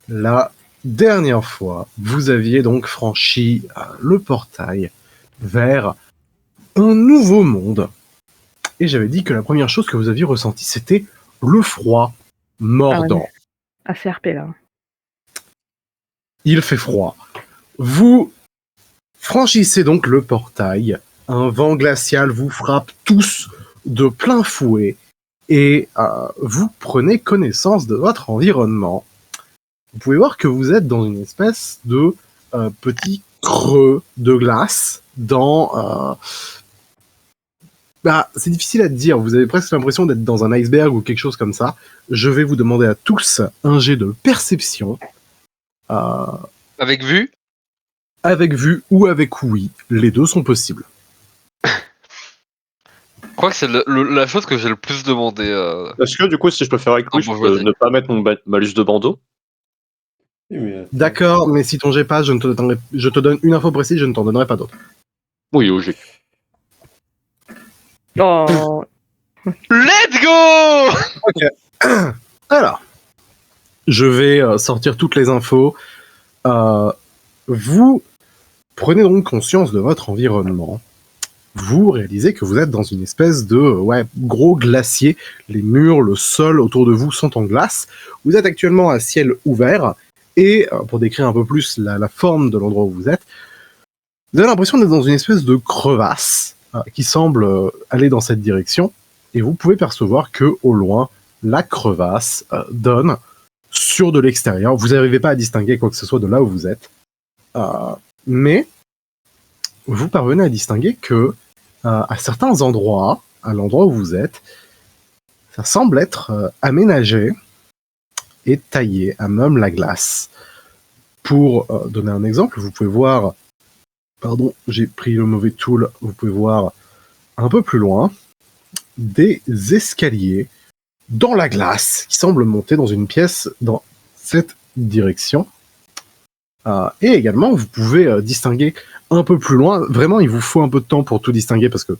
La dernière fois, vous aviez donc franchi le portail vers un nouveau monde. Et j'avais dit que la première chose que vous aviez ressentie, c'était le froid mordant. Ah ouais, ACRP là. Il fait froid. Vous franchissez donc le portail. Un vent glacial vous frappe tous de plein fouet. Et vous prenez connaissance de votre environnement. Vous pouvez voir que vous êtes dans une espèce de petit creux de glace dans... c'est difficile à dire. Vous avez presque l'impression d'être dans un iceberg ou quelque chose comme ça. Je vais vous demander à tous un jet de perception. Avec vue ? Avec vue ou avec ouïe. Les deux sont possibles. Je crois que c'est la chose que j'ai le plus demandé. Est-ce que du coup, si je peux faire avec lui, je peux ne pas mettre mon malus de bandeau? D'accord, mais si ton jet passe, je te donne une info précise, je ne t'en donnerai pas d'autre. Oui, au jet. Oh. Let's go! Ok. Alors, je vais sortir toutes les infos. Vous prenez donc conscience de votre environnement. Vous réalisez que vous êtes dans une espèce de gros glacier. Les murs, le sol autour de vous sont en glace. Vous êtes actuellement à ciel ouvert. Et pour décrire un peu plus la forme de l'endroit où vous êtes, vous avez l'impression d'être dans une espèce de crevasse qui semble aller dans cette direction. Et vous pouvez percevoir que au loin, la crevasse donne sur de l'extérieur. Vous n'arrivez pas à distinguer quoi que ce soit de là où vous êtes. Mais vous parvenez à distinguer que à certains endroits, à l'endroit où vous êtes, ça semble être aménagé et taillé à même la glace. Pour donner un exemple, vous pouvez voir... Pardon, j'ai pris le mauvais tool. Vous pouvez voir un peu plus loin des escaliers dans la glace qui semblent monter dans une pièce dans cette direction. Et également, vous pouvez distinguer un peu plus loin. Vraiment, il vous faut un peu de temps pour tout distinguer parce que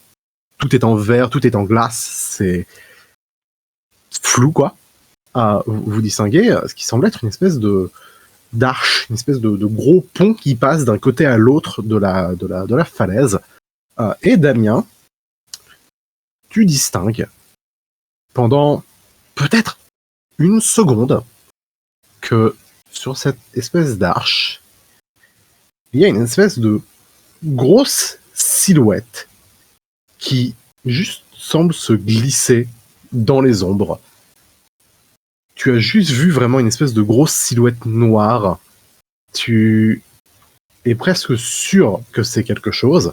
tout est en verre, tout est en glace. C'est flou, quoi. Vous distinguez ce qui semble être une espèce d'arche, une espèce de gros pont qui passe d'un côté à l'autre de la falaise. Et Damien, tu distingues pendant peut-être une seconde que sur cette espèce d'arche, il y a une espèce de grosse silhouette qui juste semble se glisser dans les ombres. Tu as juste vu vraiment une espèce de grosse silhouette noire. Tu es presque sûr que c'est quelque chose,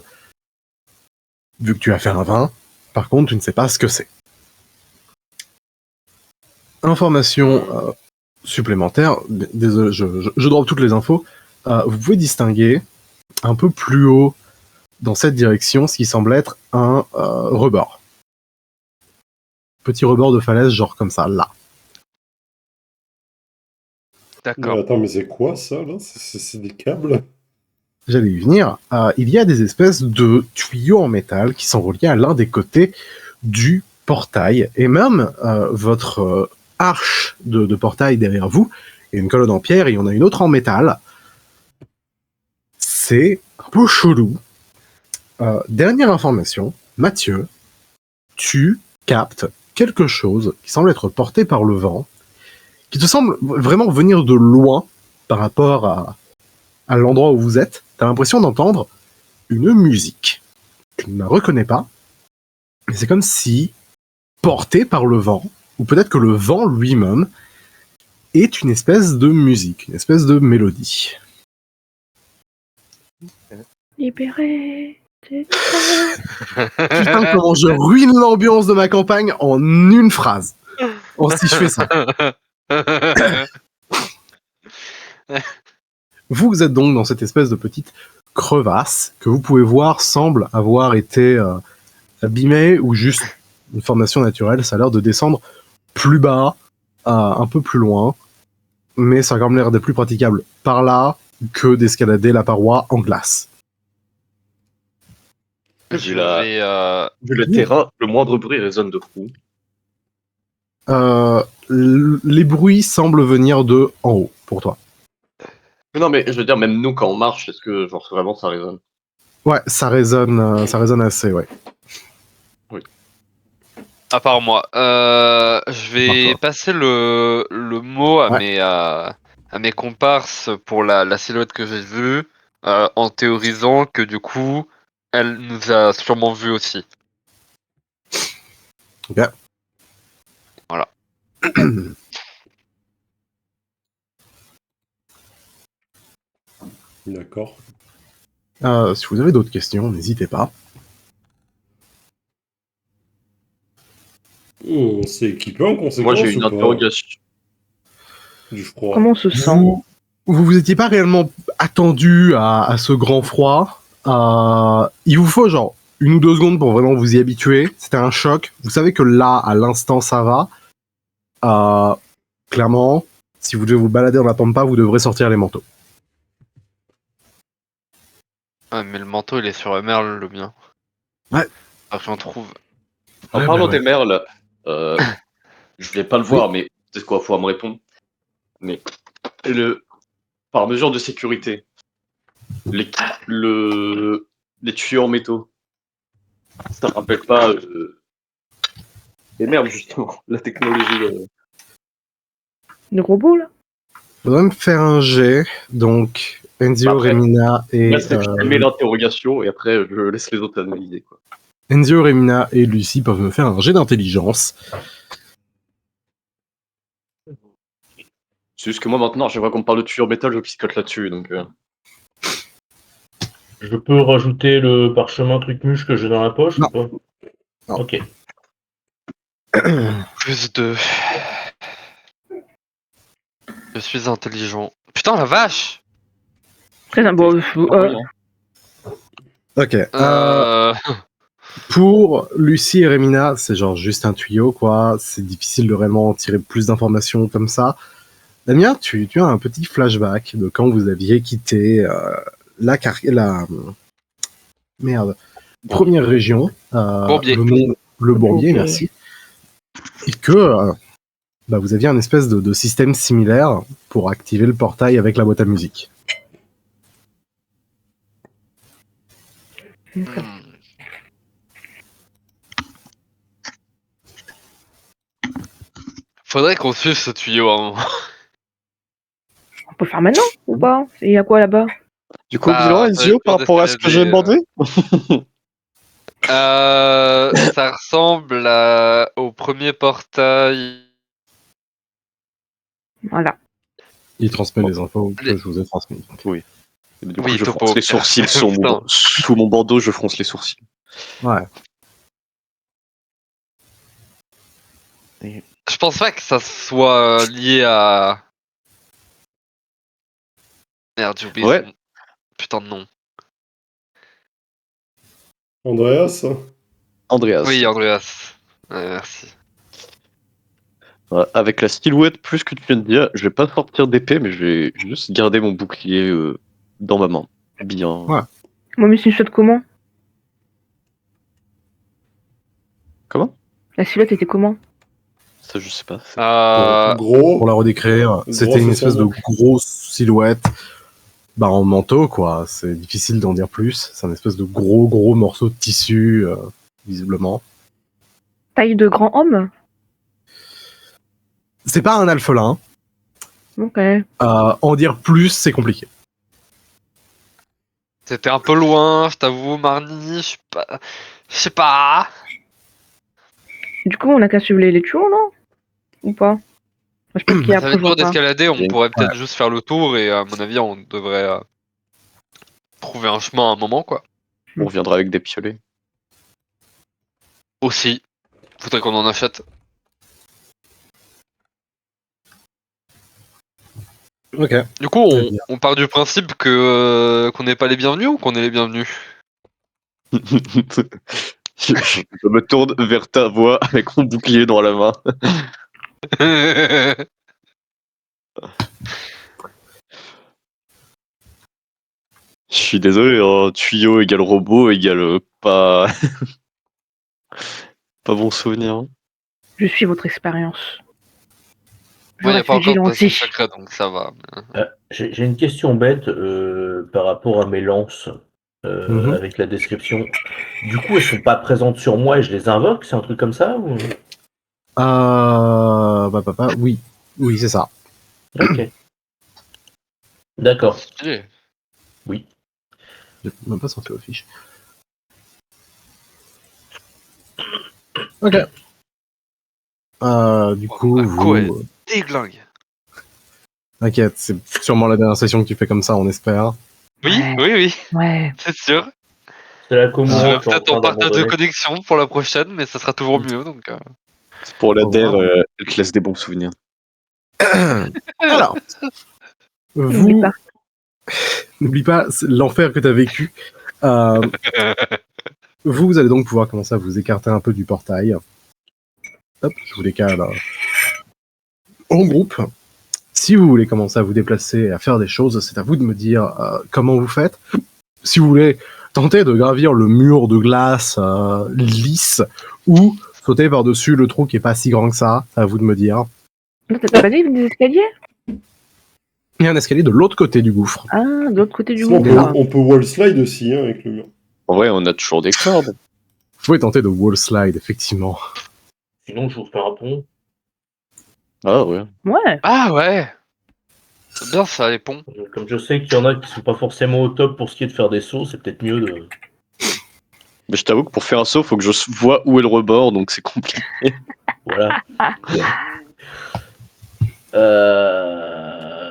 vu que tu as fait un 20. Par contre, tu ne sais pas ce que c'est. Information supplémentaire. Désolé, je drop toutes les infos. Vous pouvez distinguer un peu plus haut dans cette direction ce qui semble être un rebord. Petit rebord de falaise, genre comme ça, là. D'accord. Mais attends, mais c'est quoi ça, là? C'est des câbles? J'allais y venir. Il y a des espèces de tuyaux en métal qui sont reliés à l'un des côtés du portail. Et même votre arche de portail derrière vous, il y a une colonne en pierre et il y en a une autre en métal. C'est un peu chelou. Dernière information, Mathieu, tu captes quelque chose qui semble être porté par le vent, qui te semble vraiment venir de loin par rapport à l'endroit où vous êtes. Tu as l'impression d'entendre une musique. Tu ne la reconnais pas, mais c'est comme si, porté par le vent, ou peut-être que le vent lui-même, est une espèce de musique, une espèce de mélodie. Libéré. Putain, comment je ruine l'ambiance de ma campagne en une phrase. Oh, si je fais ça. Vous êtes donc dans cette espèce de petite crevasse que vous pouvez voir semble avoir été abîmée ou juste une formation naturelle. Ça a l'air de descendre plus bas, un peu plus loin, mais ça a quand même l'air d'être plus praticable par là que d'escalader la paroi en glace. Vu le terrain, le moindre bruit résonne de fou. Les bruits semblent venir de en haut, pour toi. Non, mais je veux dire, même nous, quand on marche, est-ce que genre vraiment ça résonne? Ouais, ça résonne assez, ouais. À part moi. Je vais D'accord. passer le mot à Ouais. mes comparses pour la silhouette que j'ai vue, en théorisant que du coup, elle nous a sûrement vus aussi. Ok. Voilà. D'accord. Si vous avez d'autres questions, n'hésitez pas. On s'est équipé en Moi, conséquence j'ai une ou pas? interrogation. Du froid. Comment on se sent? Vous étiez pas réellement attendu à ce grand froid. Il vous faut genre 1 ou 2 secondes pour vraiment vous y habituer. C'était un choc. Vous savez que là, à l'instant, ça va. Clairement, si vous devez vous balader dans la pampa, vous devrez sortir les manteaux. Ah, mais le manteau, il est sur Merle, le mien. Ouais. Alors j'en trouve. En Ouais, parlant bah des ouais. merles, je vais pas le Oui. voir, mais peut-être quoi, faut me répondre. Mais par mesure de sécurité, les, les tuyaux en métaux, ça rappelle pas les merles, justement, la technologie. Le robot, là? Faudrait me faire un jet. Donc, Enzio, Après, Remina et Là, c'est que je mets l'interrogation et après, je laisse les autres analyser, quoi. Enzio, Remina et Lucie peuvent me faire un jet d'intelligence. C'est juste que moi, maintenant, je vois qu'on parle de tuyaux en métal, je piscote là-dessus, donc... Je peux rajouter le parchemin truc muche que j'ai dans la poche Non. ou pas? Non. Ok. Plus de. Je suis intelligent. Putain, la vache! Très bon. Ok. Euh... Pour Lucie et Remina, c'est genre juste un tuyau, quoi. C'est difficile de réellement tirer plus d'informations comme ça. Damien, tu as un petit flashback de quand vous aviez quitté la première région, Bourbier. le Bourbier, Bourbier. merci. Et que vous aviez un espèce de système similaire pour activer le portail avec la boîte à musique. Hmm. Faudrait qu'on suive ce tuyau à un moment. On peut le faire maintenant ou pas? Il y a quoi là-bas? Du coup, Bah, bilan, ça va Ezio, être par dur rapport à ce que j'ai d'escalader, demandé Ça ressemble au premier portail. Voilà. Il transmet les infos que Les- je vous ai transmises. Oui. Du coup, Oui, je topo. fronce les sourcils Putain. sous mon bandeau, je fronce les sourcils. Ouais. Je pense pas que ça soit lié à. Merde, j'ai oublié Ouais. son putain de nom. Andreas? Andreas. Oui, Andreas. Ouais, merci. Ouais, avec la silhouette, plus que tu viens de dire, je vais pas sortir d'épée, mais je vais juste garder mon bouclier dans ma main. Bien. Ouais. Moi, mais c'est une chouette comment? Comment? La silhouette était comment? Ça, je sais pas. Gros. Pour la redécrire, c'était une espèce de grosse silhouette en manteau, quoi. C'est difficile d'en dire plus. C'est un espèce de gros morceau de tissu, visiblement. Taille de grand homme? C'est pas un alphelin. Ok. En dire plus, c'est compliqué. C'était un peu loin, je t'avoue, Marnie. Je sais pas. Du coup, on a qu'à suivre les tuyaux, non? Ou pas? Je pense qu'il y a Ça va être dur pas. d'escalader, on Bien. pourrait peut-être juste faire le tour et à mon avis, on devrait trouver un chemin à un moment, quoi. On reviendra avec des piolets. Aussi. Faudrait qu'on en achète. Ok. Du coup, Très bien. on part du principe que qu'on n'est pas les bienvenus ou qu'on est les bienvenus? Je me tourne vers ta voix avec mon bouclier dans la main. Je suis désolé, hein, tuyau égale robot égale pas... pas bon souvenir. Je suis votre expérience. Moi, y a reste pas encore de vigilant passage aussi. secret, donc ça va. J'ai une question bête par rapport à mes lances Mhm. avec la description. Du coup, elles sont pas présentes sur moi et je les invoque, c'est un truc comme ça ou... Oui. Oui, c'est ça. Ok. D'accord. Stylé. Oui. J'ai même pas sorti aux fiches. Ok. Du coup, Quoi, vous... déglingue. T'inquiète, c'est sûrement la dernière session que tu fais comme ça, on espère. Oui, Ouais. oui, Ouais. c'est sûr. C'est la Je Comorant vais qui est en peut-être en train partage de d'abandonner. connexion pour la prochaine, mais ça sera toujours mieux, donc... C'est pour la Au DER, revoir. elle te laisse des bons souvenirs. Alors, N'oublie vous... pas. N'oublie pas l'enfer que tu as vécu. Euh, vous allez donc pouvoir commencer à vous écarter un peu du portail. Hop, je vous décale en groupe. Si vous voulez commencer à vous déplacer et à faire des choses, c'est à vous de me dire comment vous faites. Si vous voulez tenter de gravir le mur de glace lisse ou sauter par-dessus le trou qui est pas si grand que ça, c'est à vous de me dire. Non, t'as pas dit des escaliers? Il y a un escalier de l'autre côté du gouffre. Ah, de l'autre côté du Sinon, gouffre. on peut wall slide aussi hein, avec le mur. En vrai, on a toujours des cordes. Vous pouvez tenter de wall slide, effectivement. Sinon, je vous fais un pont. Ah ouais. Ouais. Ah ouais. C'est bien ça, les ponts. Comme je sais qu'il y en a qui sont pas forcément au top pour ce qui est de faire des sauts, c'est peut-être mieux de... Mais je t'avoue que pour faire un saut, faut que je vois où est le rebord, donc c'est compliqué. Voilà.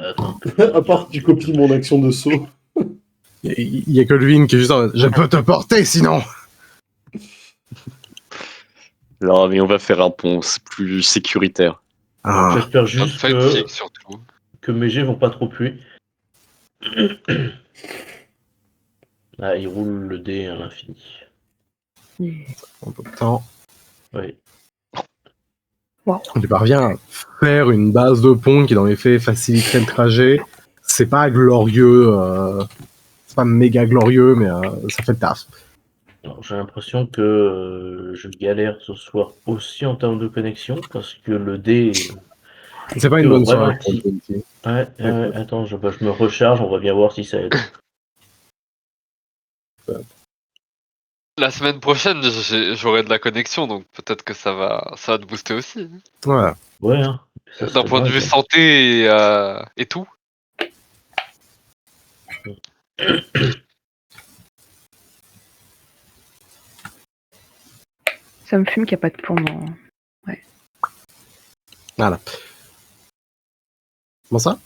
Attends. À part que tu copies mon action de saut. Il y a que Levin qui est juste en mode, je peux te porter sinon. Non, mais on va faire un pont, c'est plus sécuritaire. Ah, J'espère juste Fatigue, surtout. que mes jets vont pas trop puer. Ah, il roule le dé à l'infini. un peu de temps. Oui. Tu parviens à faire une base de pont qui dans les faits faciliterait le trajet. C'est pas glorieux, c'est pas méga glorieux, mais ça fait le taf. Alors, j'ai l'impression que je galère ce soir aussi en termes de connexion parce que le dé C'est pas une bonne vraiment soirée pour le petit. policier. Ouais, attends, je me recharge, on va bien voir si ça aide. La semaine prochaine, j'aurai de la connexion, donc peut-être que ça va te booster aussi. Voilà. Ouais, hein. Ça D'un serait point de dingue. vue santé et tout. Ça me fume qu'il n'y a pas de pont. Voilà. Comment ça?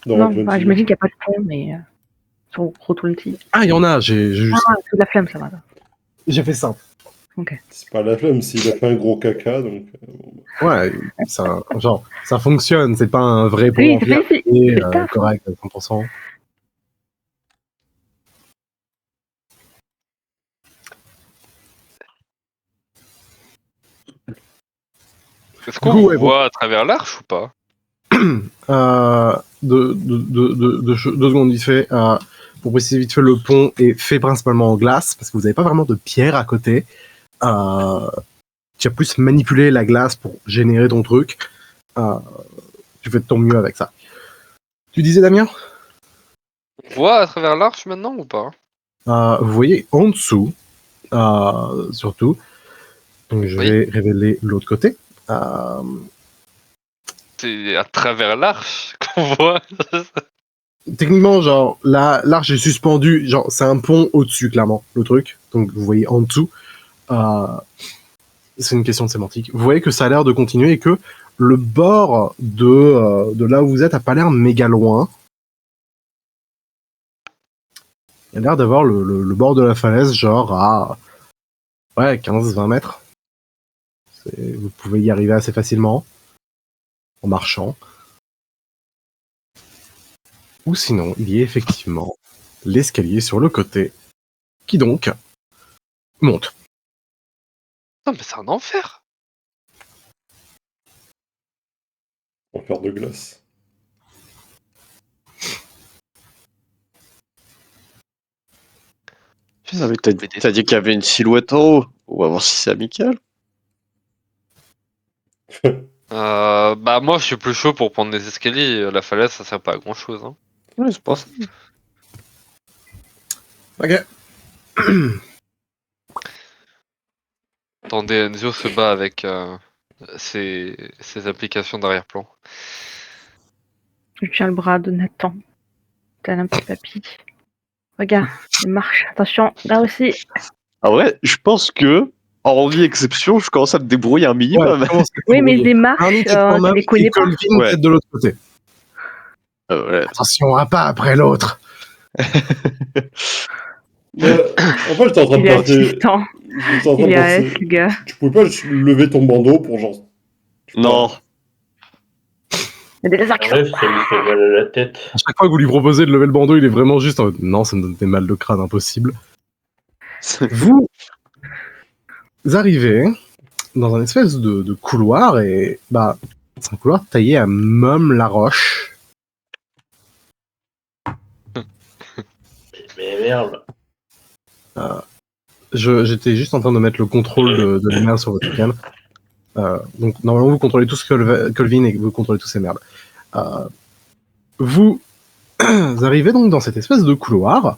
Dans Non, Roll20. bah, j'imagine qu'il n'y a pas de pont, mais sur Roll20. Ah, il y en a, j'ai juste... Ah, c'est de la flamme, ça va. J'ai fait simple. C'est pas la flemme s'il a fait un gros caca, donc. Ouais, ça, genre, ça fonctionne, c'est pas un vrai pont Oui, en c'est pierre fait, et, c'est le taf. correct à 100%. Est-ce qu'on Du coup, ouais, voit à travers l'arche ou pas? Deux secondes vite fait. Pour préciser vite fait, le pont est fait principalement en glace parce que vous n'avez pas vraiment de pierre à côté. Tu as plus manipulé la glace pour générer ton truc. Tu fais de ton mieux avec ça. Tu disais, Damien? On voit à travers l'arche maintenant ou pas? Vous voyez en dessous, surtout. Donc je Oui. vais révéler l'autre côté. C'est à travers l'arche qu'on voit. Techniquement, genre, l'arche est suspendue, genre, c'est un pont au-dessus, clairement, le truc. Donc, vous voyez en dessous. C'est une question de sémantique. Vous voyez que ça a l'air de continuer et que le bord de là où vous êtes a pas l'air méga loin. Il a l'air d'avoir le bord de la falaise, genre, à ouais, 15-20 mètres. Vous pouvez y arriver assez facilement, en marchant. Ou sinon, il y a effectivement l'escalier sur le côté, qui donc monte. Non, mais c'est un enfer. Enfer de glace. Ah, mais t'as dit qu'il y avait une silhouette en haut. On va voir si c'est amical. Bah moi je suis plus chaud pour prendre des escaliers, la falaise ça sert pas à grand chose. Hein. Ouais, je pense. Ok. Attendez, Enzio se bat avec ses applications d'arrière-plan. Je tiens le bras de Nathan. Tel un petit papy. Regarde, il marche. Attention, là aussi. Ah ouais, je pense que, en vie exception, je commence à me débrouiller un minimum. Comment c'est Oui, mais débrouillé des marches, Arnie, tu te tu formes les connais et pas. Colvin Ouais. peut-être de l'autre côté. Ouais. Attention, un pas après l'autre. En fait, j'étais en train de Il est penser. assistant. J'étais en train Il de est AS, penser. le gars. Tu pouvais pas juste lever ton bandeau pour genre. je sais Non. pas. Il y a des lézards qui Bref, ça lui fait mal à la tête. À chaque fois que vous lui proposez de lever le bandeau, il est vraiment juste en mode, non, ça me donne des mal de crâne impossible. Vous arrivez dans un espèce de couloir et bah c'est un couloir taillé à Meum-la-Roche. Mais merde. J'étais juste en train de mettre le contrôle de la merde sur votre week-end. Donc normalement vous contrôlez tout ce que Colvin et vous contrôlez tous ces merdes. Vous arrivez donc dans cette espèce de couloir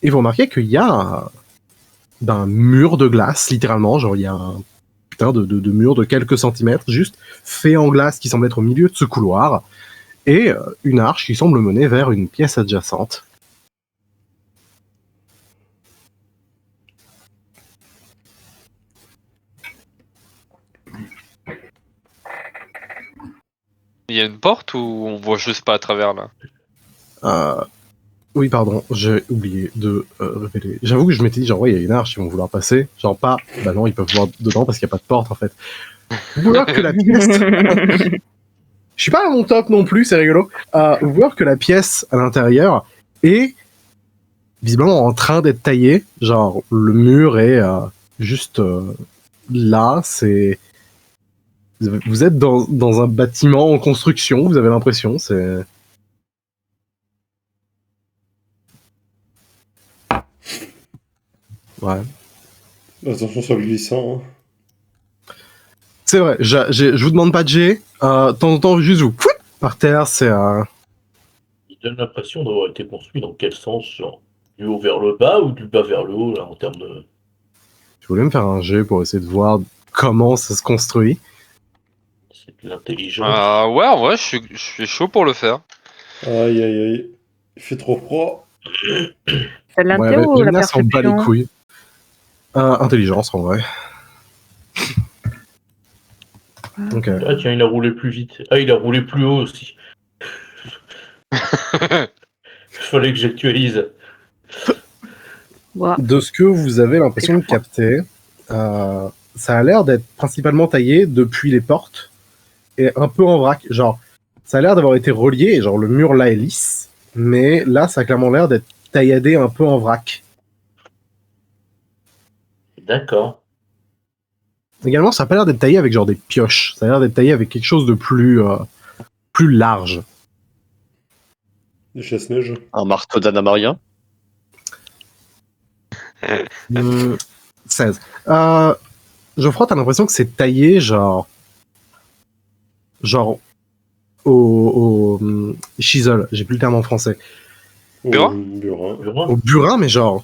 et vous remarquez qu'il y a un mur de glace, littéralement, genre il y a un putain de mur de quelques centimètres, juste fait en glace qui semble être au milieu de ce couloir, et une arche qui semble mener vers une pièce adjacente. Il y a une porte ou on voit juste pas à travers là? Oui, pardon, j'ai oublié de révéler. J'avoue que je m'étais dit, genre, ouais, il y a une arche, ils vont vouloir passer. Genre, pas, bah non, ils peuvent voir dedans parce qu'il n'y a pas de porte, en fait. Vous voyez que la pièce. Je suis pas à mon top non plus, c'est rigolo. Vous voyez que la pièce à l'intérieur est visiblement en train d'être taillée. Genre, le mur est juste là, c'est. Vous êtes dans un bâtiment en construction, vous avez l'impression, c'est. Ouais. Attention sur le glissant. Hein. C'est vrai, je vous demande pas de G. De temps en temps, juste vous fouit par terre, c'est. Il donne l'impression d'avoir été construit dans quel sens, genre du haut vers le bas ou du bas vers le haut, là, en termes de. Je voulais me faire un G pour essayer de voir comment ça se construit. C'est de l'intelligence. Ouais, en vrai, je suis chaud pour le faire. Aïe aïe aïe. Il fait trop froid. C'est de l'inté ou la Léna s'en bat les perception? couilles. Intelligence, en vrai. Ok. Ah tiens, il a roulé plus vite. Ah, il a roulé plus haut aussi. Fallait que j'actualise. Ouais. De ce que vous avez l'impression de capter, ça a l'air d'être principalement taillé depuis les portes et un peu en vrac. Genre, ça a l'air d'avoir été relié, et genre le mur là est lisse, mais là ça a clairement l'air d'être tailladé un peu en vrac. D'accord. Également, ça a pas l'air d'être taillé avec genre des pioches. Ça a l'air d'être taillé avec quelque chose de plus large. Des chasse-neige. Un marteau d'Anna Maria. 16. Geoffroy, t'as l'impression que c'est taillé genre au chisel, j'ai plus le terme en français. Burin Burin. Burin. Au burin, mais genre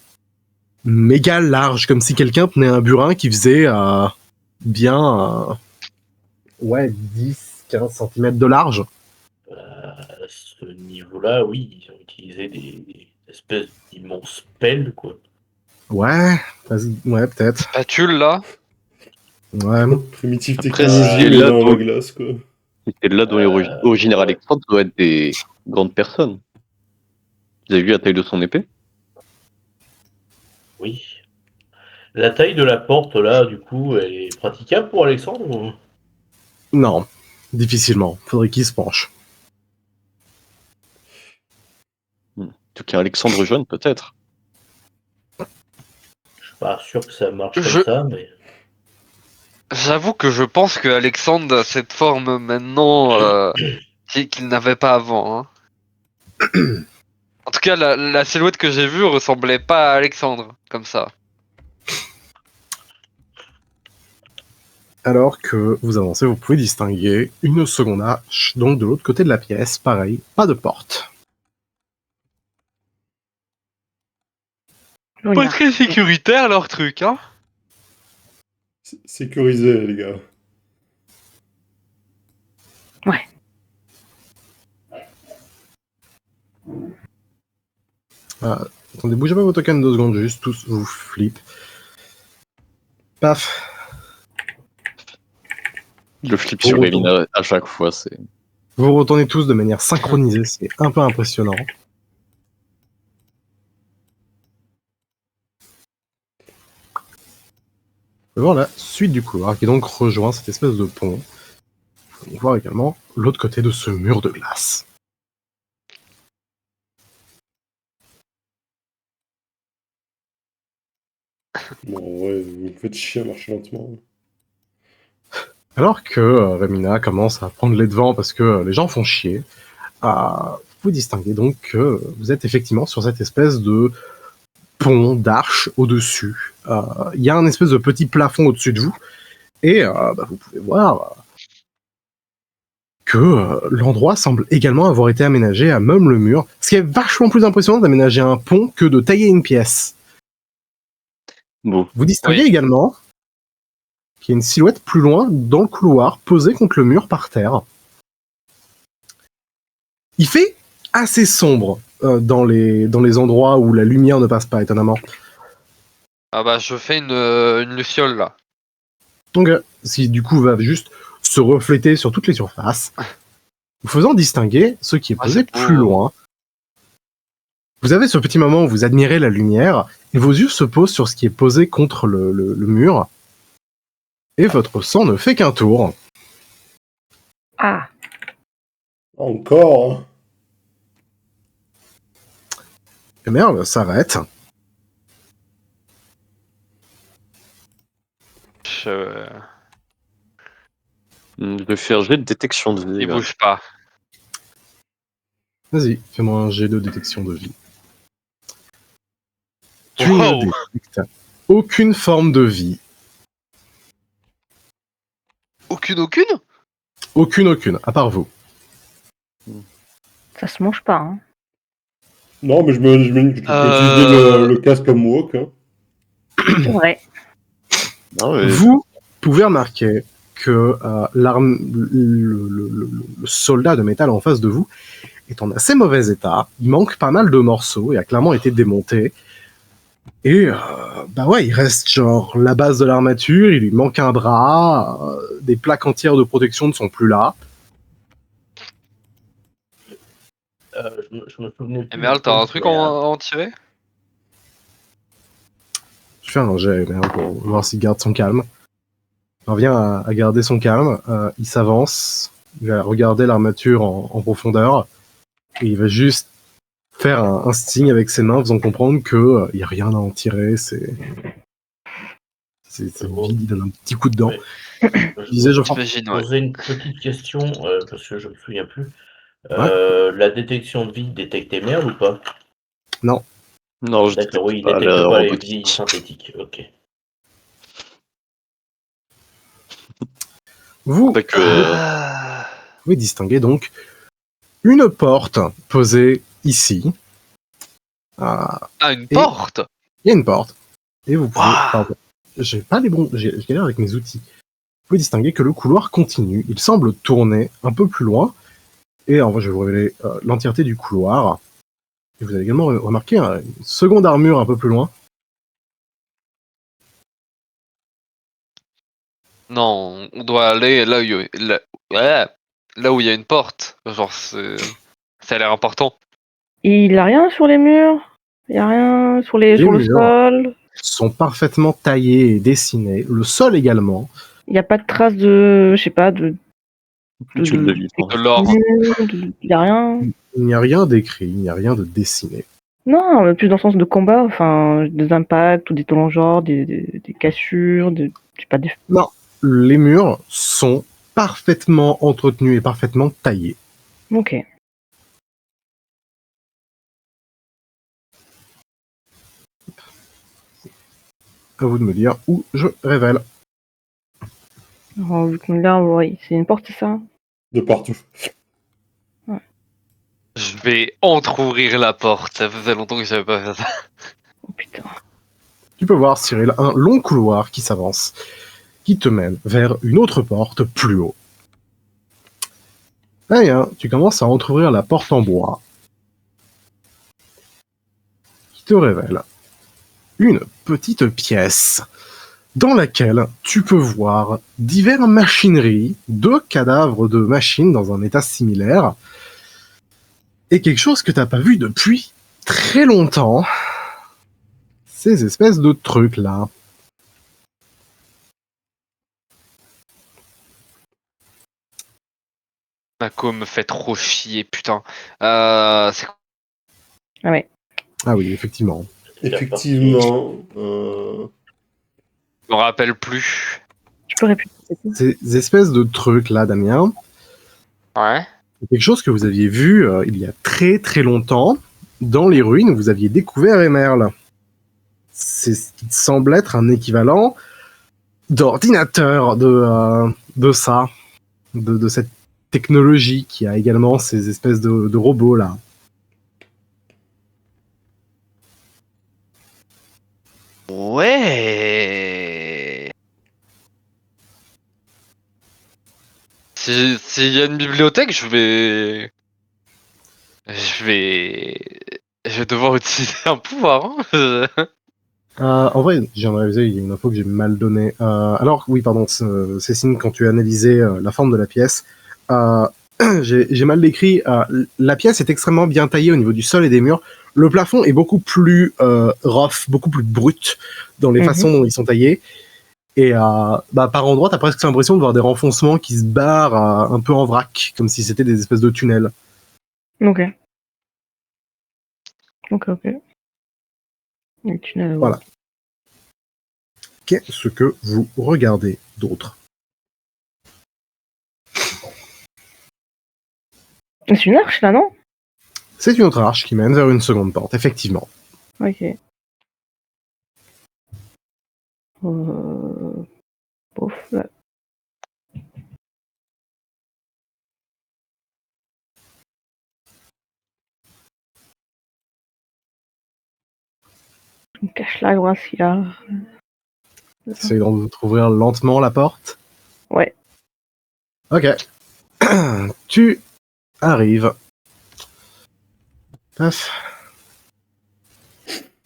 méga large, comme si quelqu'un tenait un burin qui faisait bien 10-15 cm de large. À ce niveau-là, oui, ils ont utilisé des espèces d'immenses pelles, quoi. Ouais, ouais, peut-être. Spatule là? Ouais. Primitive Après, technologie c'est mais là dans la où- glace quoi. Et là dont l'originaire Alexandre doit être des grandes personnes. Vous avez vu la taille de son épée? Oui. La taille de la porte, là, du coup, elle est praticable pour Alexandre ou... Non, difficilement. Faudrait qu'il se penche. En tout cas, Alexandre jeune, peut-être. Je suis pas sûr que ça marche Je- comme ça, mais... J'avoue que je pense que Alexandre a cette forme maintenant qu'il n'avait pas avant. Hein. En tout cas, la silhouette que j'ai vue ressemblait pas à Alexandre, comme ça. Alors que vous avancez, vous pouvez distinguer une seconde arche, donc de l'autre côté de la pièce, pareil, pas de porte. Oui, Pas là. très sécuritaire leur truc, hein. Sécurisé, les gars. Ouais. Attendez, bougez pas vos tokens 2 secondes, juste tous vous flip. Paf. Le flip Oh, sur oh. Elina à chaque fois, c'est. Vous retournez tous de manière synchronisée, c'est un peu impressionnant. On peut voir la suite du couloir qui donc rejoint cette espèce de pont. On peut voir également l'autre côté de ce mur de glace. Bon, ouais, vous me faites chier à marcher lentement. Alors que Remina commence à prendre les devants parce que les gens font chier, vous distinguez donc que vous êtes effectivement sur cette espèce de pont d'arche au-dessus. Il y a un espèce de petit plafond au-dessus de vous et vous pouvez voir que l'endroit semble également avoir été aménagé à même le mur, ce qui est vachement plus impressionnant d'aménager un pont que de tailler une pièce. Bon. Vous distinguez Oui. également qu'il y a une silhouette plus loin dans le couloir, posée contre le mur par terre. Il fait assez sombre dans les endroits où la lumière ne passe pas, étonnamment. Ah bah je fais une luciole là. Donc, ce qui du coup va juste se refléter sur toutes les surfaces, vous faisant distinguer ce qui est Ah, posé c'est beau. plus loin. Vous avez ce petit moment où vous admirez la lumière, et vos yeux se posent sur ce qui est posé contre le mur, et votre sang ne fait qu'un tour. Ah, Encore, hein. Et merde, s'arrête. Je... Je vais faire jet de détection de Il dégâts. bouge pas. Vas-y, fais-moi un jet de détection de vie. Tu Wow. ne détectes aucune forme de vie. Aucune. Aucune, à part vous. ça se mange pas, hein. Non, mais je me dis que tu peux utiliser le casque comme walk. Hein. C'est vrai. Non, mais... Vous pouvez remarquer que le soldat de métal en face de vous est en assez mauvais état. Il manque pas mal de morceaux, il a clairement été démonté. Et il reste genre la base de l'armature, il lui manque un bras, des plaques entières de protection ne sont plus là. Je me souvenais plus. Emerald, t'as un truc à en tirer? Je fais un jet pour voir s'il garde son calme. Il revient à garder son calme, il s'avance, il va regarder l'armature en profondeur, et il va juste faire un signe avec ses mains, faisant comprendre qu'il n'y a rien à en tirer, c'est vide, il donne un petit coup de dent. Je Disais, je J'imagine, ouais. poser une petite question, parce que je me souviens plus. Ouais. La détection de vie détecte les merdes ou pas? Non. Non, je D'accord, oui, il détecte pas détecte la pas les robotique. vies synthétiques, ok. Vous Fait que... pouvez distinguer donc une porte posée ici. Ah, une Et- porte. Il y a une porte. Et vous pouvez... Waouh. Pardon. J'ai pas les bons... J'ai galère avec mes outils. Vous pouvez distinguer que le couloir continue. Il semble tourner un peu plus loin. Et je vais vous révéler l'entièreté du couloir. Et vous allez également remarquer une seconde armure un peu plus loin. Non, on doit aller là où là où il y a une porte. Genre, ça a l'air important. Il a rien sur les murs. Il y a rien sur Les le murs. sol. Sont parfaitement taillés et dessinés. Le sol également. Il n'y a pas de traces de, je sais pas, de tuile de vitre. De l'or. il n'y a rien. Il n'y a rien d'écrit, il n'y a rien de dessiné. Non, mais plus dans le sens de combat, enfin, des impacts ou des talons genres, des cassures, je sais pas, des... Non, les murs sont parfaitement entretenus et parfaitement taillés. Ok. À vous de me dire où je révèle. Alors, vu qu'on est là, ouais, c'est une porte, c'est ça? De partout. Je vais entrouvrir la porte. Ça faisait longtemps que j'avais pas fait ça. Oh putain. Tu peux voir, Cyril, un long couloir qui s'avance, qui te mène vers une autre porte plus haut. Ah, hein, tu commences à entrouvrir la porte en bois, qui te révèle une petite pièce dans laquelle tu peux voir diverses machineries, 2 cadavres de machines dans un état similaire, et quelque chose que t'as pas vu depuis très longtemps, ces espèces de trucs là. Mako me fait trop chier, putain. C'est Ah ouais. Ah oui, effectivement. Effectivement. Je me rappelle plus. Tu peux répéter. Ces espèces de trucs là, Damien, Ouais. c'est quelque chose que vous aviez vu il y a très très longtemps dans les ruines où vous aviez découvert Emerl. C'est ce qui semble être un équivalent d'ordinateur de ça, de cette technologie qui a également ces espèces de robots là. Ouais. S'il y a une bibliothèque, je vais devoir utiliser un pouvoir. Hein. En vrai, j'aimerais réaliser, il y a une info que j'ai mal donnée. Alors, oui, pardon, Cécine, quand tu as analysé la forme de la pièce, j'ai mal décrit. La pièce est extrêmement bien taillée au niveau du sol et des murs. Le plafond est beaucoup plus rough, beaucoup plus brut dans les façons dont ils sont taillés. Et par endroits, t'as presque l'impression de voir des renfoncements qui se barrent un peu en vrac, comme si c'était des espèces de tunnels. Ok. Le tunnel, ouais. Voilà. Qu'est-ce que vous regardez d'autre? C'est une arche là, non? C'est une autre arche qui mène vers une seconde porte, effectivement. Ok. Bof, là. Je me cache là, voir s'il y a. Essaye d'ouvrir lentement la porte. Ouais. Ok. Tu arrives. Paf.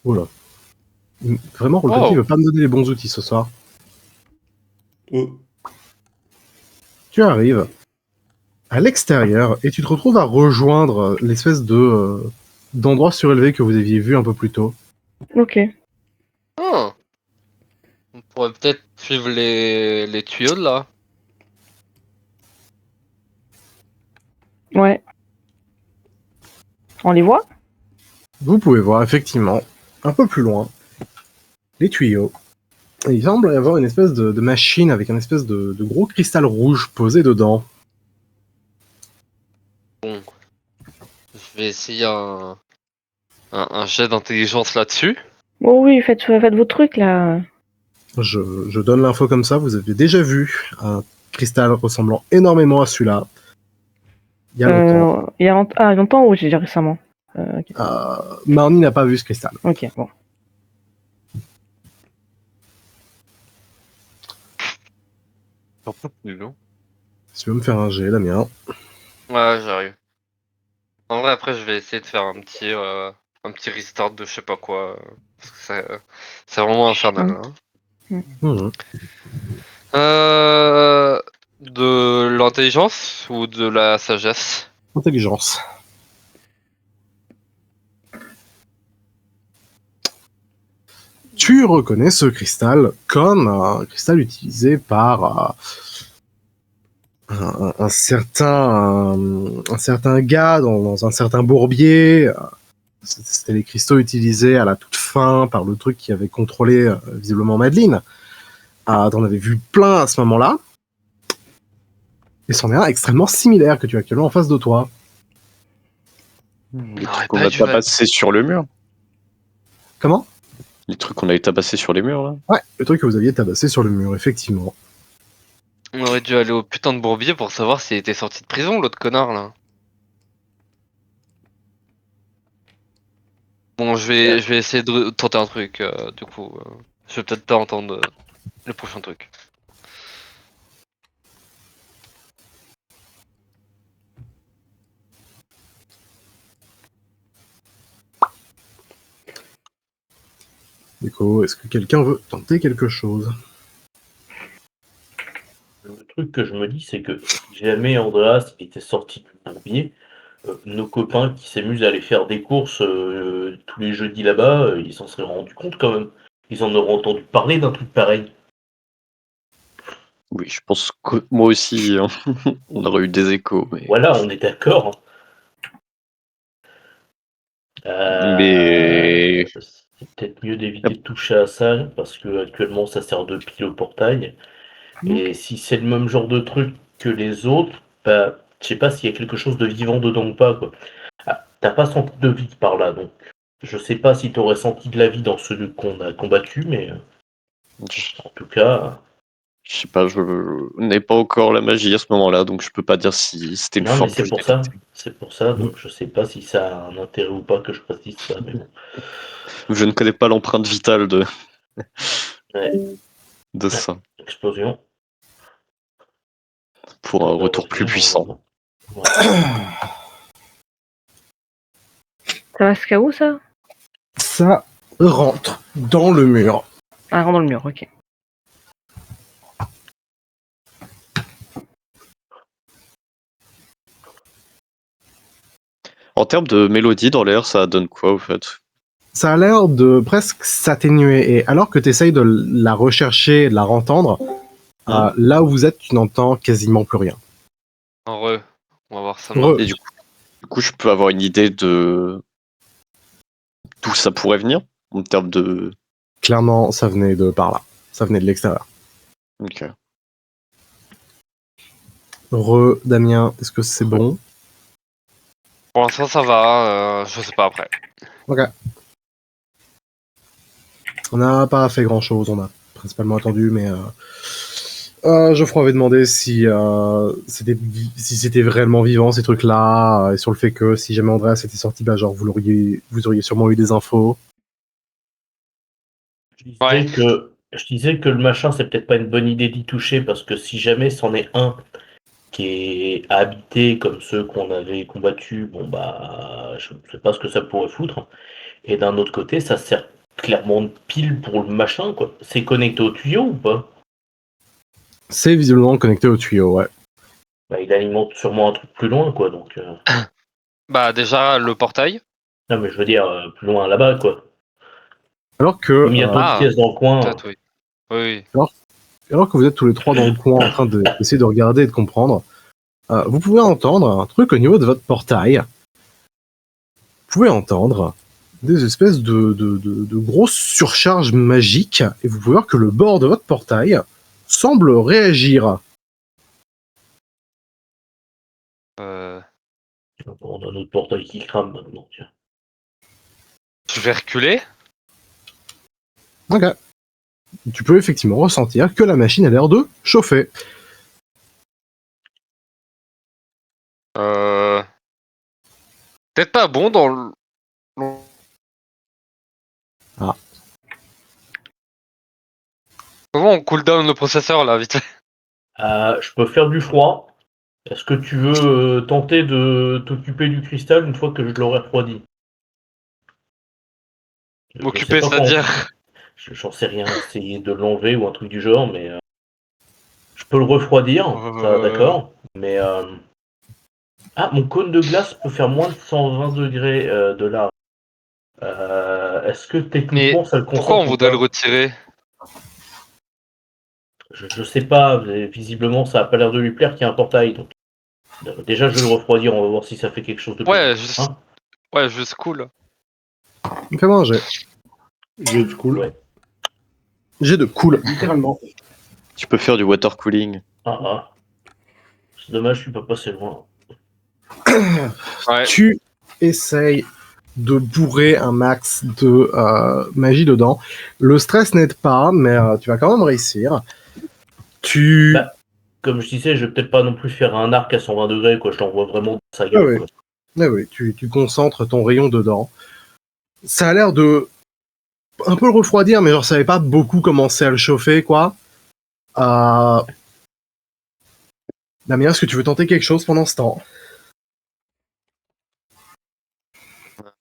Oula. Vraiment, le petit veut pas me donner les bons outils ce soir. Tu arrives à l'extérieur et tu te retrouves à rejoindre l'espèce d'endroit surélevé que vous aviez vu un peu plus tôt. Ok. Oh. On pourrait peut-être suivre les tuyaux là. Ouais. On les voit? Vous pouvez voir effectivement, un peu plus loin, les tuyaux. Et il semble y avoir une espèce de machine avec un espèce de gros cristal rouge posé dedans. Bon. Je vais essayer un jet d'intelligence là-dessus. Oh oui, faites vos trucs là. Je donne l'info comme ça, vous avez déjà vu un cristal ressemblant énormément à celui-là. Il y a longtemps. Il y a longtemps ou j'ai dit récemment? Ok. Marnie n'a pas vu ce cristal. Ok, bon. Ouais, Si tu veux me faire un jet, Damien. j'arrive. En vrai, après, je vais essayer de faire un petit restart de je sais pas quoi. Parce que c'est vraiment infernal. Hein. Mhm. De l'intelligence ou de la sagesse? Intelligence. Tu reconnais ce cristal comme un cristal utilisé par un certain gars dans un certain bourbier. C'était les cristaux utilisés à la toute fin par le truc qui avait contrôlé visiblement Madeleine. T'en avais vu plein à ce moment-là. Et c'en est un extrêmement similaire que tu as actuellement en face de toi. Les trucs qu'on a tabassés sur le mur. Comment? Les trucs qu'on avait tabassés sur les murs, là. Ouais, le truc que vous aviez tabassé sur le mur, effectivement. On aurait dû aller au putain de Bourbier pour savoir s'il était sorti de prison, l'autre connard là. Bon, je vais essayer de tenter un truc, du coup. Je vais peut-être pas entendre le prochain truc. Nico, est-ce que quelqu'un veut tenter quelque chose? Le truc que je me dis, c'est que si jamais Andreas était sorti du bourbier, nos copains qui s'amusent à aller faire des courses tous les jeudis là-bas, ils s'en seraient rendus compte quand même. Ils en auraient entendu parler d'un truc pareil. Oui, je pense que moi aussi, hein, on aurait eu des échos. Mais... Voilà, on est d'accord. Mais- C'est peut-être mieux d'éviter de toucher à ça, parce que actuellement ça sert de pile au portail. Et si c'est le même genre de truc que les autres, bah, je sais pas s'il y a quelque chose de vivant dedans ou pas, quoi. Ah, t'as pas senti de vie par là, donc je sais pas si t'aurais senti de la vie dans celui qu'on a combattu, mais en tout cas. Je sais pas, je n'ai pas encore la magie à ce moment-là, donc je peux pas dire si c'était une Non, mais forme c'est que pour j'ai ça. détectée. C'est pour ça, donc je sais pas si ça a un intérêt ou pas que je précise ça, mais bon. Je ne connais pas l'empreinte vitale Ouais, de ça, explosion. pour un retour plus puissant. Ouais. Ça va jusqu'à où, ça? Ça rentre dans le mur. Ah, rentre dans le mur, ok. En termes de mélodie dans l'air, ça donne quoi au fait? Ça a l'air de presque s'atténuer. Et alors que tu essayes de la rechercher, de la entendre, là où vous êtes, tu n'entends quasiment plus rien. On va voir ça. Et du coup, je peux avoir une idée de d'où ça pourrait venir en termes de. Clairement, ça venait de par là. Ça venait de l'extérieur. Ok. Damien, est-ce que c'est bon? Pour l'instant, ça va. Je sais pas après. Ok. On n'a pas fait grand-chose. On a principalement attendu, mais Geoffroy avait demandé si c'était réellement vivant ces trucs-là, et sur le fait que si jamais Andreas était sorti, bah genre vous auriez sûrement eu des infos. Je disais que le machin, c'est peut-être pas une bonne idée d'y toucher, parce que si jamais c'en est un qui est habité comme ceux qu'on avait combattus, bon bah, je sais pas ce que ça pourrait foutre. Et d'un autre côté, ça sert clairement de pile pour le machin, quoi. C'est connecté au tuyau ou pas? C'est visiblement connecté au tuyau, ouais. Bah, il alimente sûrement un truc plus loin, quoi, donc... Bah, déjà, le portail. Non, mais je veux dire, plus loin là-bas, quoi. Alors que, Comme il y a d'autres pièces dans le coin... Peut-être, oui. Oui. alors que vous êtes tous les trois dans le coin en train d'essayer de regarder et de comprendre, vous pouvez entendre un truc au niveau de votre portail. Vous pouvez entendre des espèces de grosses surcharges magiques, et vous pouvez voir que le bord de votre portail semble réagir. On a notre portail qui crame maintenant, tiens. Je vais reculer. Ok. Tu peux effectivement ressentir que la machine a l'air de chauffer. Peut-être pas bon dans le. Ah. Comment on cool down le processeur là, vite? Je peux faire du froid. Est-ce que tu veux tenter de t'occuper du cristal une fois que je l'aurai refroidi? M'occuper, c'est-à-dire. J'en sais rien, essayer de l'enlever ou un truc du genre, mais je peux le refroidir, ça d'accord, mais mon cône de glace peut faire moins de 120 degrés de là. Est-ce que techniquement ça le concentre? Pourquoi on ou voudrait pas? le retirer? Je sais pas, visiblement ça a pas l'air de lui plaire qu'il y ait un portail, donc déjà je vais le refroidir, on va voir si ça fait quelque chose de plus. Ouais, juste cool. Fais-moi un jet. J'ai du cool. Ouais. Jet de cool, littéralement. Tu peux faire du water cooling. C'est dommage, je suis pas passé loin. Ouais. Tu essayes de bourrer un max de magie dedans. Le stress n'aide pas, mais tu vas quand même réussir. comme je disais, je vais peut-être pas non plus faire un arc à 120 degrés, quoi. Je l'envoie vraiment dans sa gueule, ouais. quoi. Ah oui, tu concentres ton rayon dedans. Ça a l'air de un peu le refroidir, mais genre ça n'avait pas beaucoup commencé à le chauffer, quoi. Damien, est-ce que tu veux tenter quelque chose pendant ce temps?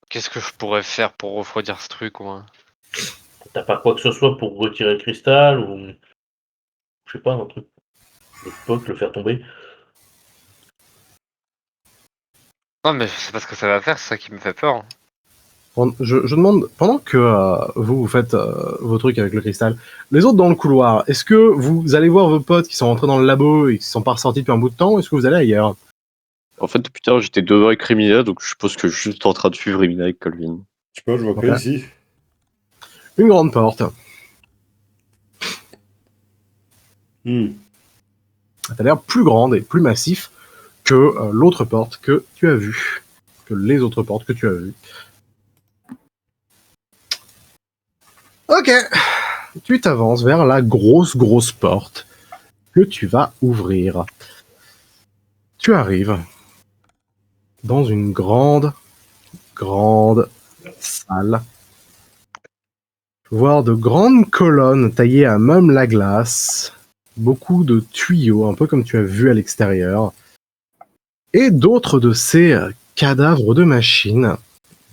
Qu'est-ce que je pourrais faire pour refroidir ce truc, moi? T'as pas quoi que ce soit pour retirer le cristal ou je sais pas, un truc. Le pote, le faire tomber. Non, mais je sais pas ce que ça va faire, c'est ça qui me fait peur. Je demande, pendant que vous faites vos trucs avec le cristal, les autres dans le couloir, est-ce que vous allez voir vos potes qui sont rentrés dans le labo et qui sont pas ressortis depuis un bout de temps, ou est-ce que vous allez ailleurs? En fait, depuis tard, j'étais devant avec Remina, donc je suppose que je suis juste en train de suivre Remina avec Colvin. Je sais pas, je vois que Ok. ici. Une grande porte. Ça a l'air plus grande et plus massif que l'autre porte que tu as vue. Que les autres portes que tu as vues. Ok. Tu t'avances vers la grosse porte que tu vas ouvrir. Tu arrives dans une grande salle. Voir de grandes colonnes taillées à même la glace. Beaucoup de tuyaux, un peu comme tu as vu à l'extérieur. Et d'autres de ces cadavres de machines.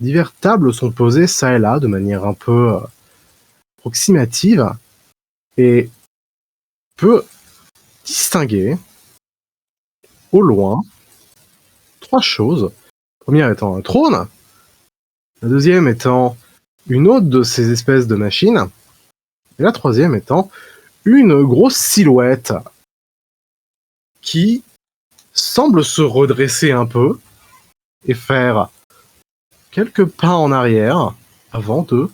Divers tables sont posées ça et là de manière un peu approximative et peut distinguer au loin 3 choses. La première étant un trône, la deuxième étant une autre de ces espèces de machines, et la troisième étant une grosse silhouette qui semble se redresser un peu et faire quelques pas en arrière avant de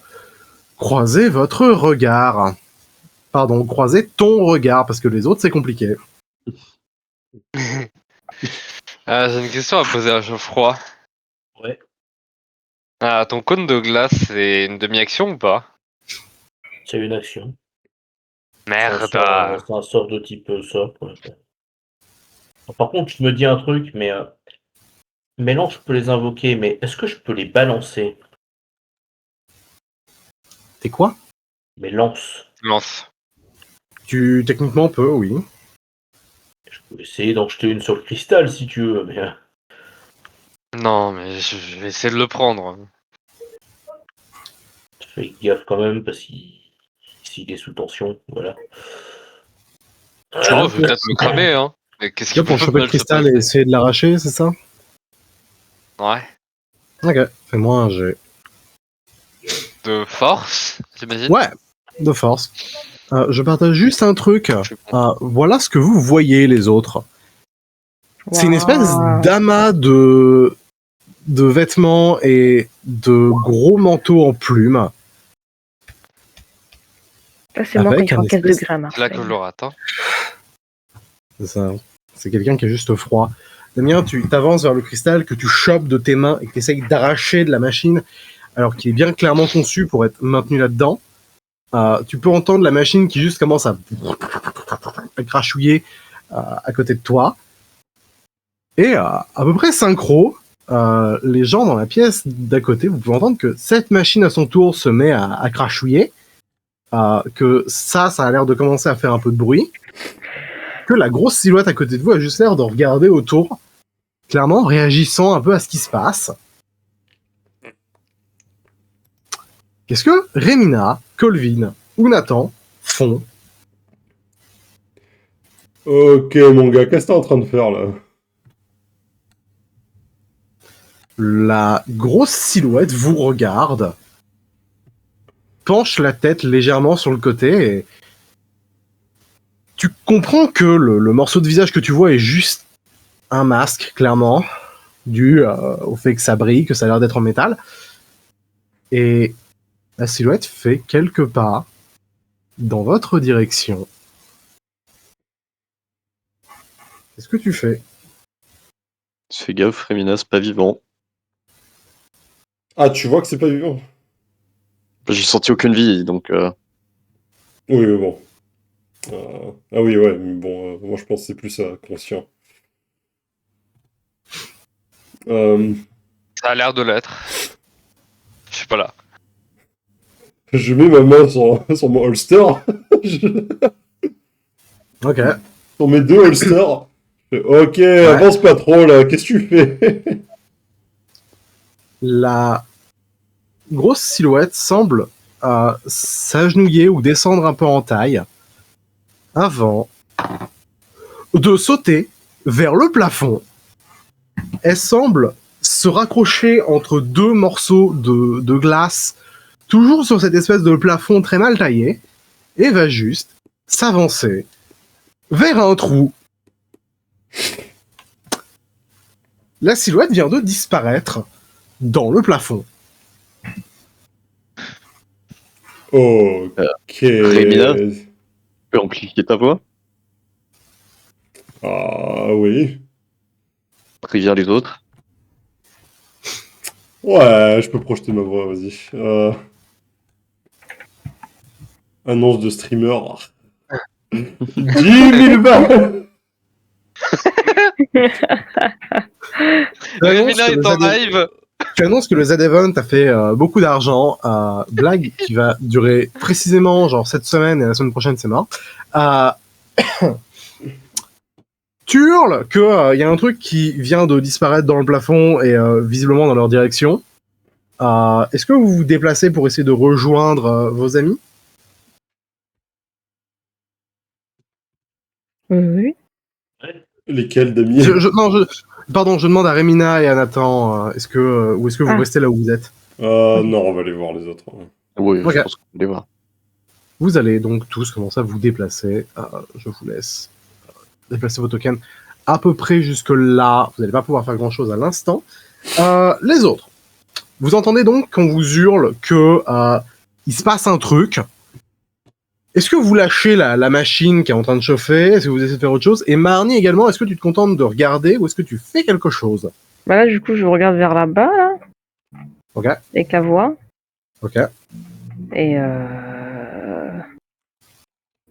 croiser votre regard. Pardon, croiser ton regard, parce que les autres, c'est compliqué. J'ai une question à poser à Geoffroy. Ouais. Ton cône de glace, c'est une demi-action ou pas? C'est une action. Merde. C'est un sort de type sort. Ouais. Par contre, tu me dis un truc, mais mélange, je peux les invoquer, mais est-ce que je peux les balancer? T'es quoi? Mes lances. Lance. Tu techniquement peux, oui. Je peux essayer d'en jeter une sur le cristal si tu veux, mais Non, mais je vais essayer de le prendre. fais gaffe quand même parce s'il est sous tension, voilà. Oh, je vais peut-être me cramer, hein. Mais qu'est-ce Là, qui pour peut choper le mal se cristal et passer? essayer de l'arracher, c'est ça? Ouais. Ok, fais-moi un jet. De force, j'imagine? Ouais, de force. Je partage juste un truc. Je suis bon. Voilà ce que vous voyez, les autres. C'est une espèce Waouh. d'amas de vêtements et de gros manteaux en plumes. Ça, c'est moi quand Avec ils un font 15 espèce- degrés à C'est là que je Marseille. le rate, hein. C'est ça. C'est quelqu'un qui est juste froid. Damien, tu t'avances vers le cristal que tu chopes de tes mains et que tu essayes d'arracher de la machine, alors qu'il est bien clairement conçu pour être maintenu là-dedans. Tu peux entendre la machine qui juste commence à crachouiller à côté de toi. Et à peu près synchro, les gens dans la pièce d'à côté, vous pouvez entendre que cette machine à son tour se met à crachouiller, que ça a l'air de commencer à faire un peu de bruit, que la grosse silhouette à côté de vous a juste l'air de regarder autour, clairement réagissant un peu à ce qui se passe. Qu'est-ce que Remina, Colvin ou Nathan font? Ok, mon gars, qu'est-ce que t'es en train de faire là? La grosse silhouette vous regarde, penche la tête légèrement sur le côté et tu comprends que le morceau de visage que tu vois est juste un masque, clairement, dû au fait que ça brille, que ça a l'air d'être en métal. Et la silhouette fait quelques pas dans votre direction. Qu'est-ce que tu fais? Fais gaffe, Remina, c'est pas vivant. Ah, tu vois que c'est pas vivant? J'ai senti aucune vie, donc Oui, mais bon. Ah oui, ouais, mais bon, moi je pense que c'est plus conscient. Euh, Ça a l'air de l'être. Je suis pas là. je mets ma main sur mon holster, Ok. sur mes 2 holsters. Ok, avance pas trop là, qu'est-ce que tu fais? La grosse silhouette semble s'agenouiller ou descendre un peu en taille avant de sauter vers le plafond. Elle semble se raccrocher entre 2 morceaux de glace, toujours sur cette espèce de plafond très mal taillé, et va juste s'avancer vers un trou. La silhouette vient de disparaître dans le plafond. Ok. Rémina Tu peux amplifier ta voix, Ah oui. prévenir les autres. Ouais, je peux projeter ma voix, vas-y. Annonce de streamer. 10 000 balles. Rémina est en live. Tu annonces que le Z-Event a fait beaucoup d'argent. Blague qui va durer précisément genre cette semaine et la semaine prochaine c'est mort. Tu hurles qu'il y a un truc qui vient de disparaître dans le plafond et visiblement dans leur direction. Est-ce que vous vous déplacez pour essayer de rejoindre vos amis? Oui. Lesquels, Damien? Pardon, je demande à Rémina et à Nathan, ou est-ce que vous restez là où vous êtes? Non, on va aller voir les autres. Oui, Ok. je pense qu'on peut les voir. Vous allez donc tous commencer à vous déplacer. Je vous laisse déplacer vos tokens à peu près jusque là. Vous n'allez pas pouvoir faire grand chose à l'instant. Les autres, vous entendez donc quand vous hurle que il se passe un truc. Est-ce que vous lâchez la machine qui est en train de chauffer? Est-ce que vous essayez de faire autre chose? Et Marnie également, est-ce que tu te contentes de regarder ou est-ce que tu fais quelque chose? Bah là, du coup, je regarde vers là-bas, là, Ok, avec la voix. ok. Et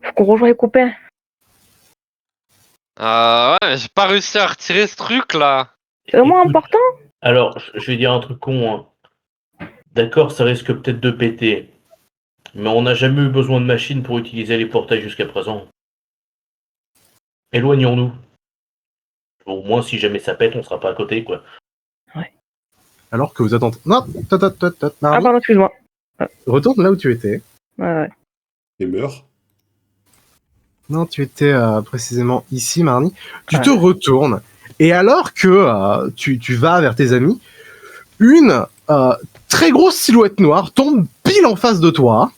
faut qu'on rejoigne les copains. Ouais, mais j'ai pas réussi à retirer ce truc là. C'est vraiment Écoute, important. Alors, je vais dire un truc con. Hein. D'accord, ça risque peut-être de péter. Mais on n'a jamais eu besoin de machine pour utiliser les portails jusqu'à présent. Éloignons-nous. Au moins, si jamais ça pète, on sera pas à côté, quoi. Alors que vous attendez. Non, Ah, Marnie, pardon, excuse-moi. retourne là où tu étais. Ouais. Et meurt. Non, tu étais précisément ici, Marnie. Tu Ouais. te retournes, et alors que tu vas vers tes amis, une très grosse silhouette noire tombe pile en face de toi.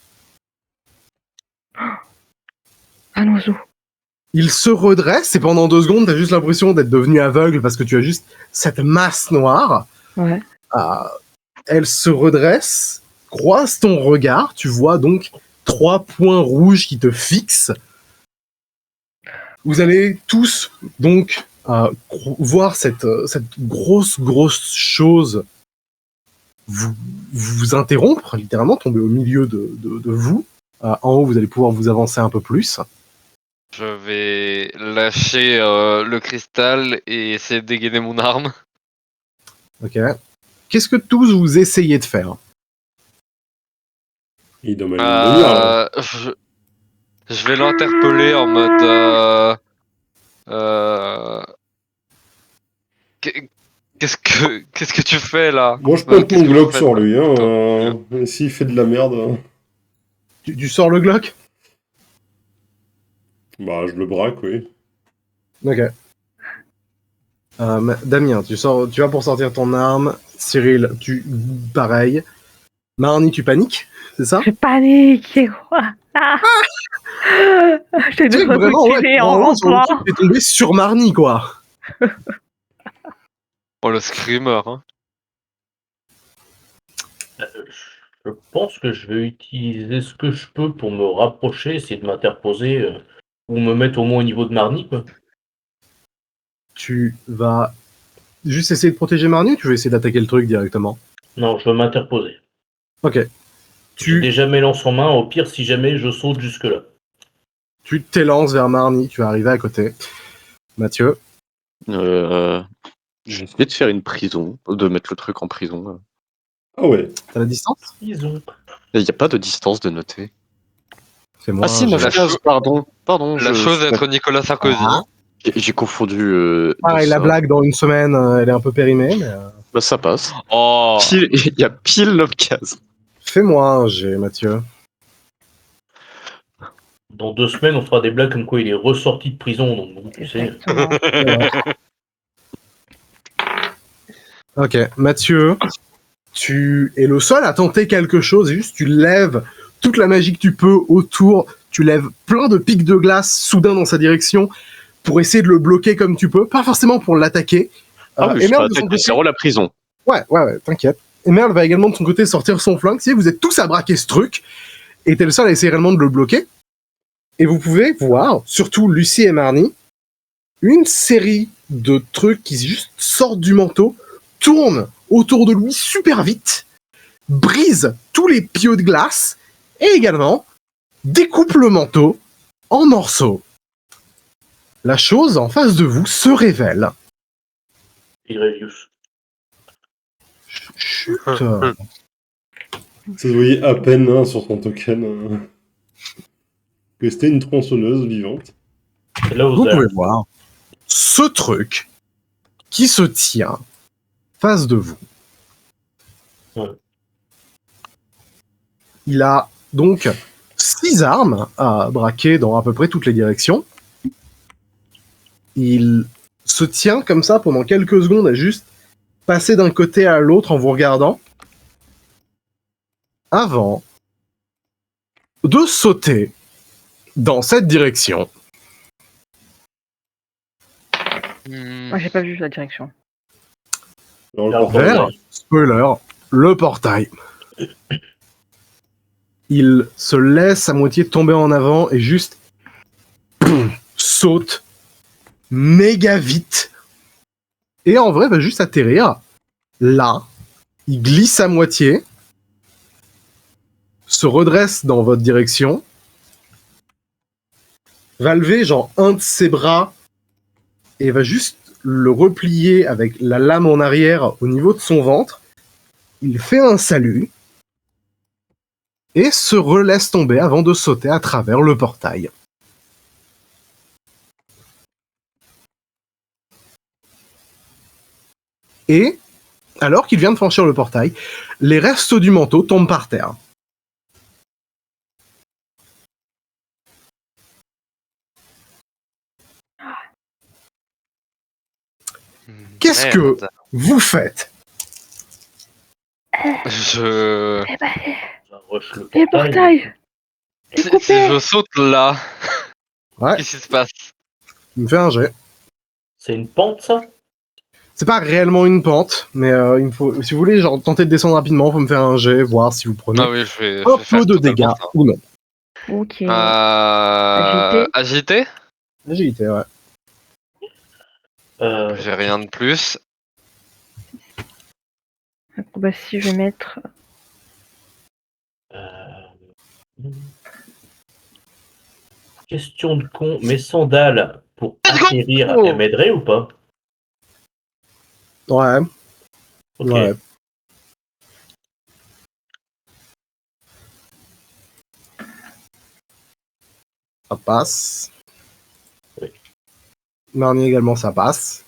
Un oiseau. Il se redresse, et pendant 2 secondes, t'as juste l'impression d'être devenu aveugle parce que tu as juste cette masse noire. Ouais. Elle se redresse, croise ton regard, tu vois donc 3 points rouges qui te fixent. Vous allez tous donc voir cette grosse chose vous interrompre, littéralement, tomber au milieu de vous. En haut, vous allez pouvoir vous avancer un peu plus. Je vais lâcher le cristal et essayer de dégainer mon arme. Ok. Qu'est-ce que tous vous essayez de faire? Il doit mal une demi-heure, là. Je vais l'interpeller en mode. Euh, Qu'est-ce que tu fais là? Moi, je pointe Qu'est-ce mon que vous Glock faites, sur là lui, Putain. et s'il fait de la merde, Tu sors le Glock? bah, je le braque, oui. Ok. Damien, tu vas pour sortir ton arme. Cyril, pareil. Marnie, tu paniques, c'est ça? Je panique, c'est quoi? Ah J'ai Tu sais deux que vraiment, ouais, reculés en normalement, sur le rentrant. truc, t'es tombé sur Marnie, quoi. Oh le screamer, hein. Je pense que je vais utiliser ce que je peux pour me rapprocher, essayer de m'interposer ou me mettre au moins au niveau de Marnie, quoi. Tu vas juste essayer de protéger Marnie ou tu veux essayer d'attaquer le truc directement? Non, je veux m'interposer. Ok. J'ai déjà mes lances en main, au pire, si jamais je saute jusque-là. Tu t'élances vers Marnie, tu vas arriver à côté. Mathieu, Je vais essayer de faire une prison, de mettre le truc en prison. Ah ouais. t'as la distance? Ils ont. Il n'y a pas de distance de noter. Fais-moi Ah si, un 9 jet. La cases, cho- pardon. Pardon, La chose d'être Nicolas Sarkozy. Ah. hein. j'ai confondu. Pareil, de la ça. blague dans une semaine, elle est un peu périmée, mais Bah, ça passe. Oh. Il y a pile 9 cases. fais-moi un jet, Mathieu. Dans 2 semaines, on fera des blagues comme quoi il est ressorti de prison, donc bon, tu sais. Exactement. Ok, Mathieu, tu es le seul à tenter quelque chose, et juste tu lèves toute la magie que tu peux autour, tu lèves plein de pics de glace soudain dans sa direction pour essayer de le bloquer comme tu peux, pas forcément pour l'attaquer. Ah, mais je Emerald, de suis son pas côté, c'est vraiment la prison. ouais, t'inquiète. Emerald va également de son côté sortir son flingue, si vous êtes tous à braquer ce truc, et t'es le seul à essayer réellement de le bloquer, et vous pouvez voir, surtout Lucie et Marnie, une série de trucs qui juste sortent du manteau, tournent autour de lui super vite, brisent tous les pieux de glace, et également découpent le manteau en morceaux. La chose en face de vous se révèle. Irelius. Chut. Ça se voyait à peine hein, sur son token. Que c'était une tronçonneuse vivante. C'est là où Vous ça. pouvez voir ce truc qui se tient face de vous. Ouais. Il a donc 6 armes à braquer dans à peu près toutes les directions. Il se tient comme ça pendant quelques secondes à juste passer d'un côté à l'autre en vous regardant avant de sauter dans cette direction. Hmm. Moi, j'ai pas vu la direction. Alors, le Alors, portail, Vers, spoiler, le portail. Il se laisse à moitié tomber en avant et juste saute méga vite. Et en vrai, va juste atterrir là. Il glisse à moitié, se redresse dans votre direction, va lever genre un de ses bras et va juste le replier avec la lame en arrière au niveau de son ventre. Il fait un salut et se relaisse tomber avant de sauter à travers le portail. Et, alors qu'il vient de franchir le portail, les restes du manteau tombent par terre. Qu'est-ce que Merde. vous faites? Je. Eh ben, Ça rush le les portail. portails Les Si coupés je saute là, Ouais, qu'est-ce qui se passe? il me fait un jet. C'est une pente, ça? C'est pas réellement une pente, mais il me faut, si vous voulez genre, tenter de descendre rapidement, faut me faire un jet, voir si vous prenez Ah oui, je vais un faire peu de totalement dégâts ça. ou non. Ok. Agité? Agilité, ouais. J'ai rien de plus. Acrobatie, je vais mettre. Question de con, mes sandales pour Let's go! atterrir, elles m'aideraient ou pas? Ouais, Ok. ouais. Ça passe. Oui. Marnie également, ça passe.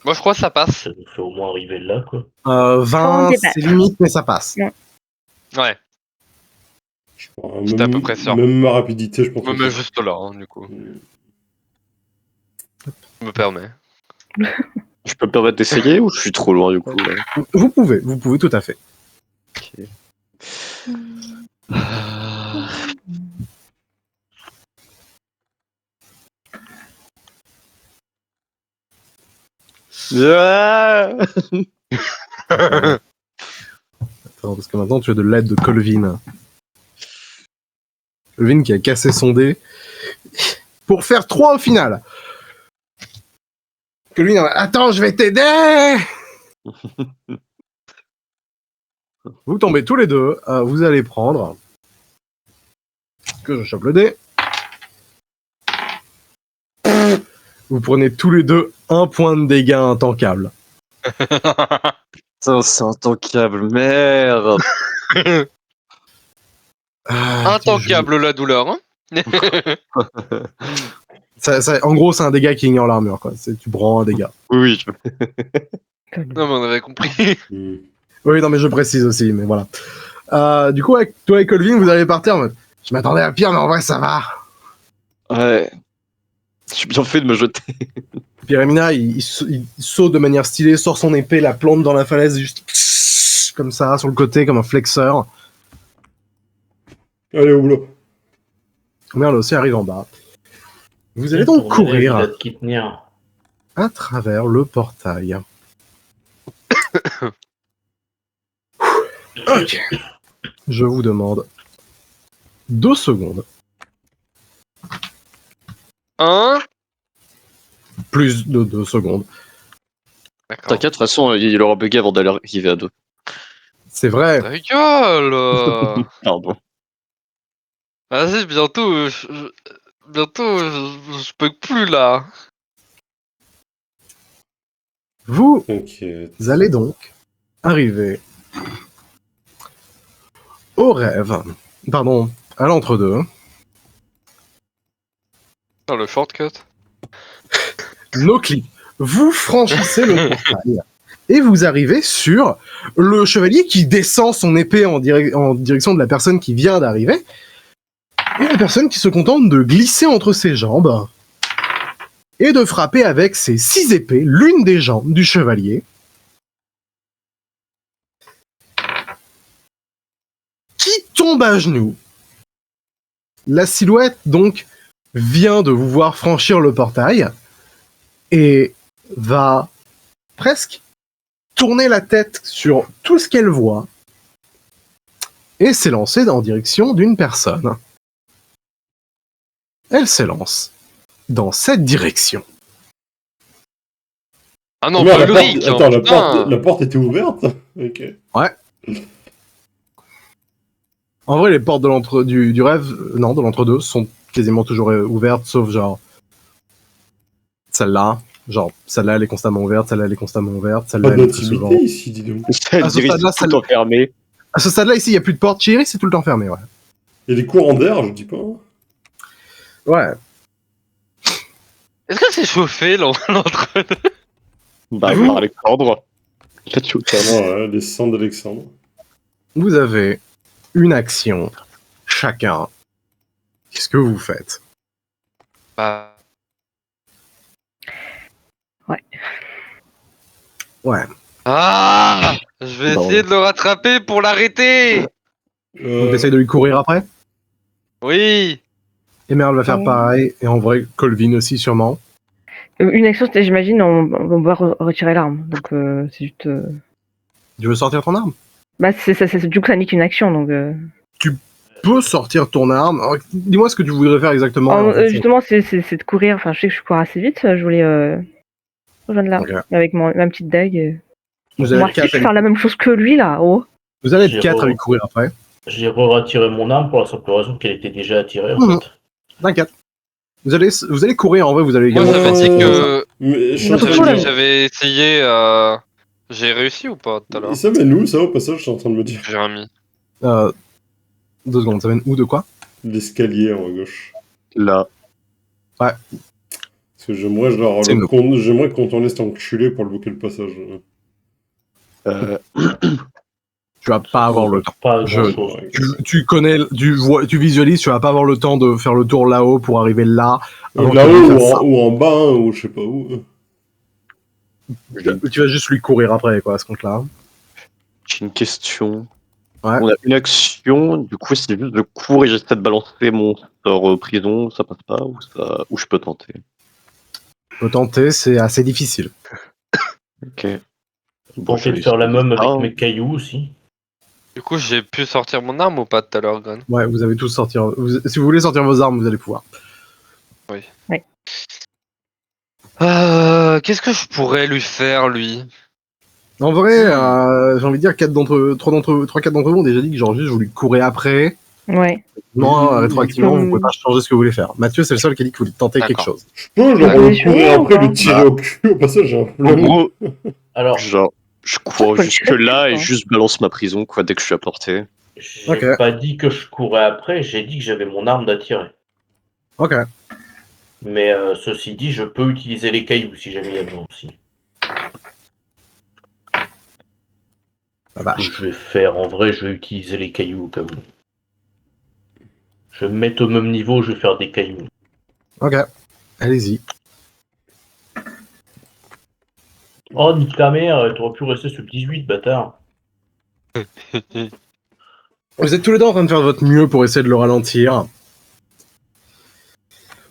Moi, je crois que ça passe. Ça nous fait au moins arriver là, quoi. 20, débattre. c'est limite, mais ça passe. Ouais, Enfin, J'étais à peu près sûr. Même ma rapidité, je pense je me que mets c'est- juste là, hein, du coup. Je me permets. Je peux me permettre d'essayer ou je suis trop loin du coup là Vous pouvez tout à fait. Ah Attends, parce que maintenant tu as de l'aide de Colvin. Colvin qui a cassé son dé pour faire 3 au final. Colvin, attends, je vais t'aider. Vous tombez tous les deux, vous allez prendre que je chope le dé. Vous prenez tous les deux un point de dégâts intancable. Ça, c'est intancable, merde. Intancable la douleur, hein. En gros, c'est un dégât qui ignore l'armure, quoi. Tu prends un dégât. Oui, Non, mais on avait compris. Hmm. Oui, non, mais je précise aussi, mais voilà. Du coup, toi et Colvin, vous allez partir en mode, je m'attendais à pire, mais en vrai, ça va. ouais. J'ai bien fait de me jeter. Puis Remina, il saute de manière stylée, sort son épée, la plante dans la falaise, juste comme ça, sur le côté, comme un flexeur. Allez, au boulot. Merle aussi arrive en bas. Vous allez donc courir à travers le portail. Ok. Je vous demande 2 secondes. Plus de 2 secondes. D'accord. T'inquiète, de toute façon, il aura bugué avant d'aller arriver à 2. C'est vrai. Ta gueule. Pardon. Vas-y, bientôt, je peux plus là. T'inquiète. Vous allez donc arriver au rêve. Pardon, à l'entre-deux. Oh, le shortcut. No clip. Vous franchissez le portail et vous arrivez sur le chevalier qui descend son épée en direction de la personne qui vient d'arriver et la personne qui se contente de glisser entre ses jambes et de frapper avec ses 6 épées l'une des jambes du chevalier qui tombe à genoux. La silhouette donc vient de vous voir franchir le portail et va presque tourner la tête sur tout ce qu'elle voit et s'élancer en direction d'une personne. Elle s'élance dans cette direction. Ah non, Mais pas la le porte- Rick. Attends, la putain. porte était ouverte. Ok. En vrai, les portes de du rêve, non, de l'entre-deux, sont quasiment toujours ouvertes, sauf genre celle-là. Genre, celle-là, elle est constamment ouverte, celle-là, elle est constamment ouverte, celle-là, Pas elle est plus souvent. d'intimité ici, dis donc. À ce stade-là, tout enfermé. À ce stade-là, ici, il n'y a plus de porte. Chez Iris, c'est tout le temps fermé, ouais. Il y a des courants d'air, je dis pas. Ouais. Est-ce que c'est chauffé l'entre Bah, par Alexandre. Là, tu Ah ouais, les sangs d'Alexandre. Vous avez une action chacun. Qu'est-ce que vous faites? Bah, Ouais. ah, je vais Bon. essayer de le rattraper pour l'arrêter. Donc, t'essayes de lui courir après? Oui. Emerald va faire pareil, et en vrai, Colvin aussi, sûrement. Une action, j'imagine, on va retirer l'arme. Donc, c'est juste. Tu veux sortir ton arme? Bah, du coup, ça nique une action. Donc, Tu peux sortir ton arme. Alors, dis-moi ce que tu voudrais faire exactement. en fait. justement, c'est de courir. Enfin, je sais que je cours assez vite. Je voulais rejoindre là. Ok. Avec ma petite dague. Vous allez Moi, être si je quatre peux à faire la même chose que lui, là. Oh. Vous allez être J'ai 4 à re- lui courir après. J'ai retiré mon arme pour la simple raison qu'elle était déjà attirée en Mhm. fait. T'inquiète. Vous allez courir en vrai, vous allez Moi, également. j'avais dit que Mais Notre j'avais problème. dit que j'avais essayé. J'ai réussi ou pas tout à l'heure, Ça mène où, ça, au passage, je suis en train de me dire. Jérémy? 2 secondes, ça mène où de quoi? L'escalier en haut à gauche. Là. Parce que j'aimerais, C'est nous. j'aimerais qu'on t'en laisse t'enculer pour le bloquer le passage. Tu vas pas avoir le temps. Pas Je- grand chose. Tu connais, tu visualises, tu vas pas avoir le temps de faire le tour là-haut pour arriver là. avant Là-haut qu'il fasse ça. ou en bas, hein, ou je sais pas où. Tu vas juste lui courir après, quoi, à ce compte-là. J'ai une question. Ouais. On a une action, du coup, c'est juste de courir et j'essaie de balancer mon sort prison, ça passe pas, ou je peux tenter. Faut tenter, c'est assez difficile. Ok. Bon, je vais faire la même avec mes cailloux aussi. Du coup, j'ai pu sortir mon arme ou pas tout à l'heure, Gon? Ouais, vous avez tous sortir. Si vous voulez sortir vos armes, vous allez pouvoir. Qu'est-ce que je pourrais lui faire, lui? En vrai, j'ai envie de dire 3-4 d'entre vous ont déjà dit que genre juste vous lui courez après Ouais. Non, rétroactivement, vous Comme- pouvez pas changer ce que vous voulez faire. Mathieu, c'est le seul qui a dit qu'il voulait tenter quelque D'accord. chose. Je peux genre Vous le courir assurez ou après, pas lui tirer au cul au passage. Hein. En gros, Alors, genre, je Faut cours le jusque tirer là dessus, et quoi. juste balance ma prison, quoi, dès que je suis à portée. j'ai Ok. pas dit que je courais après, j'ai dit que j'avais mon arme d'attirer. Ok. Mais ceci dit, je peux utiliser les cailloux si jamais il y a besoin aussi. La Ce que vache. je vais faire, en vrai, je vais utiliser les cailloux au cas où. Je vais me mettre au même niveau, je vais faire des cailloux. Ok. Allez-y. Oh, nique ta mère, t'aurais pu rester sur le 18, bâtard. Vous êtes tous les deux en train de faire votre mieux pour essayer de le ralentir.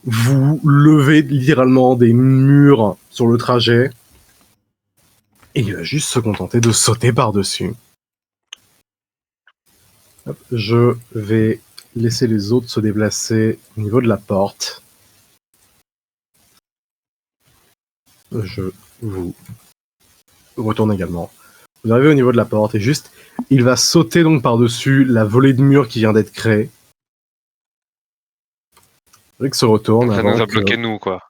Vous levez littéralement des murs sur le trajet. Et il va juste se contenter de sauter par-dessus. Hop, je vais laisser les autres se déplacer au niveau de la porte. Je vous retourne également. Vous arrivez au niveau de la porte et juste, il va sauter donc par-dessus la volée de murs qui vient d'être créée. Rick se retourne Ça avant nous a que bloqué, nous, quoi.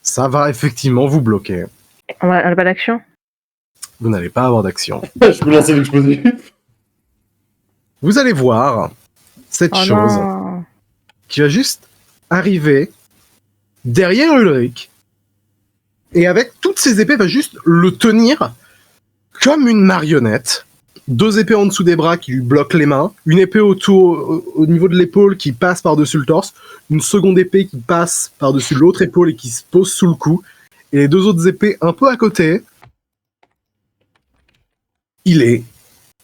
ça va effectivement vous bloquer. On a pas d'action. Vous n'allez pas avoir d'action. Je peux lancer l'explosif. Vous allez voir cette Oh chose non. qui va juste arriver derrière Ulrich et avec toutes ses épées va juste le tenir comme une marionnette. 2 épées en dessous des bras qui lui bloquent les mains, une épée au niveau de l'épaule qui passe par-dessus le torse, une seconde épée qui passe par-dessus l'autre épaule et qui se pose sous le cou, et les 2 autres épées un peu à côté. Il est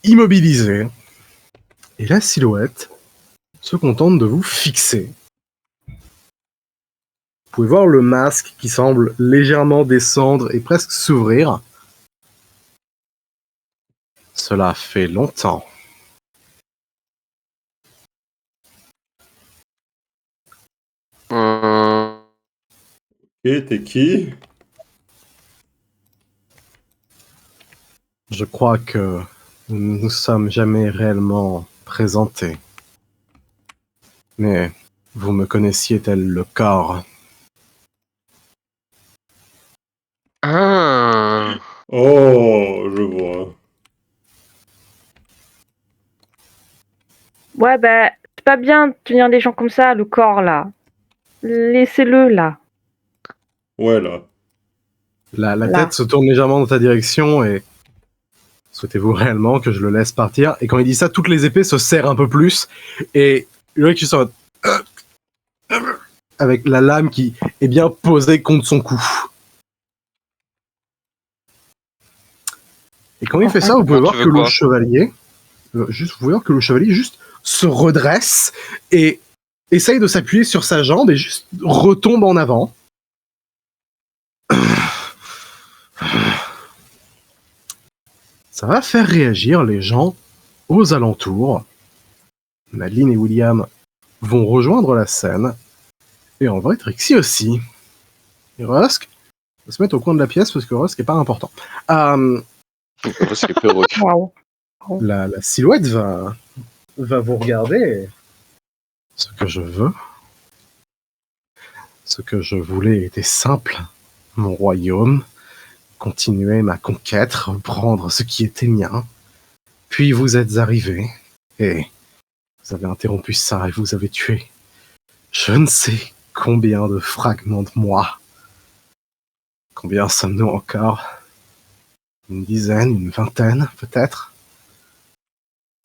immobilisé. Et la silhouette se contente de vous fixer. Vous pouvez voir le masque qui semble légèrement descendre et presque s'ouvrir. Cela fait longtemps. Et t'es qui? Je crois que nous ne nous sommes jamais réellement présentés. Mais vous me connaissiez tel le corps. Ah. Oh, je vois. Ouais, bah, c'est pas bien de tenir des gens comme ça, le corps, là. Laissez-le, là. Ouais, là. La Là. tête se tourne légèrement dans ta direction et... Souhaitez-vous réellement que je le laisse partir? Et quand il dit ça, toutes les épées se serrent un peu plus. Et Ulrich, tu sens... avec la lame qui est bien posée contre son cou. Et quand il fait ça, vous pouvez Tu voir veux que le quoi chevalier... vous pouvez voir que le chevalier juste se redresse et essaye de s'appuyer sur sa jambe et juste retombe en avant. Ça va faire réagir les gens aux alentours. Madeleine et William vont rejoindre la scène. Et en vrai, Trixie aussi. Et Rusk va se mettre au coin de la pièce parce que Rusk est pas important. C'est peureux. Waouh. La silhouette va vous regarder. Et ce que je veux, ce que je voulais était simple. Mon royaume, continuer ma conquête, reprendre ce qui était mien. Puis vous êtes arrivés et vous avez interrompu ça et vous avez tué je ne sais combien de fragments de moi. Combien sommes-nous encore? Une dizaine, une vingtaine, peut-être?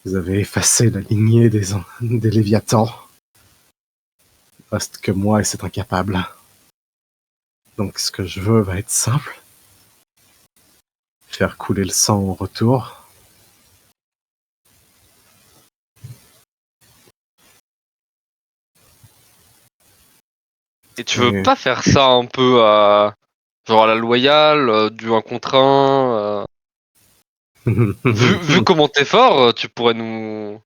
Vous avez effacé la lignée des Léviathans. Il ne reste que moi et c'est incapable. Donc ce que je veux va être simple. Faire couler le sang en retour. Et tu veux Mais- pas faire ça un peu à... Genre à la loyale, du 1 contre 1 vu comment t'es fort, tu pourrais nous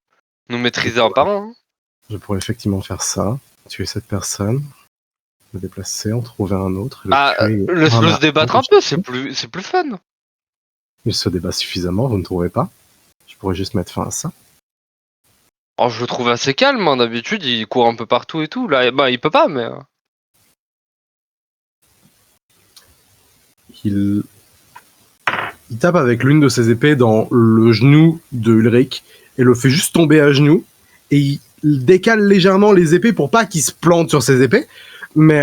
maîtriser un par un. Hein. Je pourrais effectivement faire ça. Tuer cette personne. Me déplacer, en trouver un autre. Et Ah, tuer un laisse-le à se débattre un peu, c'est plus fun. Il se débat suffisamment, vous ne trouvez pas? Je pourrais juste mettre fin à ça. Oh, je le trouve assez calme, hein. D'habitude il court un peu partout et tout. Là, bah il peut pas, mais. Il tape avec l'une de ses épées dans le genou de Ulrich et le fait juste tomber à genoux. Et il décale légèrement les épées pour pas qu'il se plante sur ses épées. Mais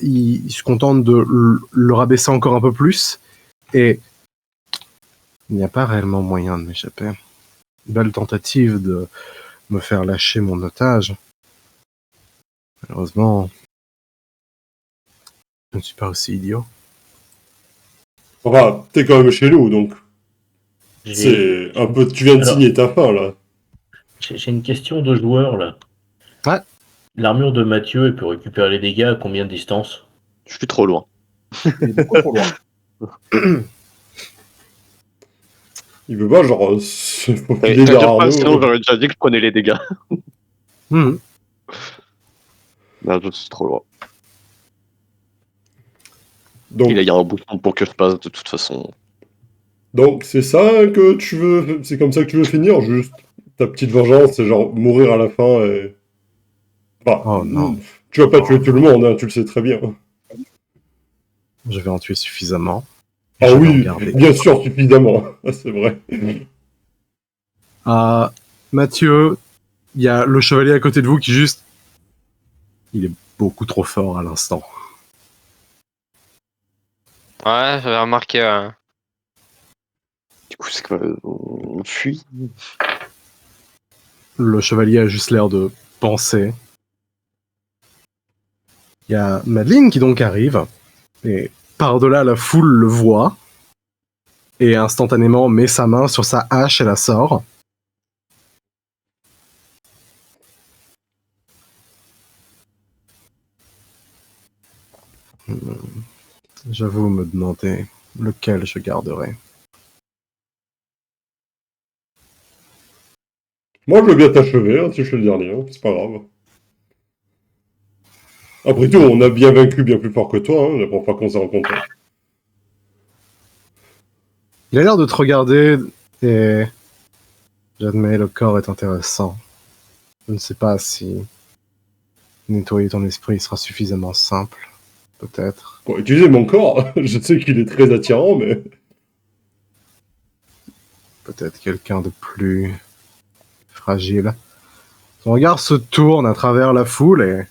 il se contente de le rabaisser encore un peu plus. Et il n'y a pas réellement moyen de m'échapper. Belle tentative de me faire lâcher mon otage. Malheureusement, je ne suis pas aussi idiot. Enfin, t'es quand même chez nous, donc J'ai c'est un peu... Tu viens de Alors- signer ta fin, là. j'ai une question de joueur là. Ouais. L'armure de Mathieu, elle peut récupérer les dégâts à combien de distance? Je suis trop loin. Il est beaucoup trop loin. Il veut pas, genre, se Et faufiler t'inquiète derrière pas, nous. sinon j'aurais déjà dit que je prenais les dégâts. Mhm. Là, je suis trop loin. Donc, Il y a un bouton pour que je passe de toute façon. donc c'est ça que tu veux... C'est comme ça que tu veux finir, juste ta petite vengeance, c'est genre mourir à la fin et... Enfin, Oh non. tu vas pas tuer tout le monde, hein, tu le sais très bien. Je vais en tuer suffisamment. Ah Je vais en oui, garder. bien sûr, suffisamment. C'est vrai. Mathieu, il y a le chevalier à côté de vous qui juste... Il est beaucoup trop fort à l'instant. Ouais, j'avais remarqué. Du coup, c'est quoi? On fuit? Le chevalier a juste l'air de penser. Il y a Madeleine qui donc arrive, et par-delà la foule le voit, et instantanément met sa main sur sa hache et la sort. J'avoue me demander lequel je garderai. Moi, je veux bien t'achever, hein, si je suis le dernier, hein, c'est pas grave. Après tout, on a bien vaincu bien plus fort que toi, hein, la première fois qu'on s'est rencontrés. Il a l'air de te regarder, et j'admets, le corps est intéressant. Je ne sais pas si nettoyer ton esprit sera suffisamment simple. Peut-être. Pour utiliser mon corps, je sais qu'il est très attirant, mais... Peut-être quelqu'un de plus fragile. Son regard se tourne à travers la foule et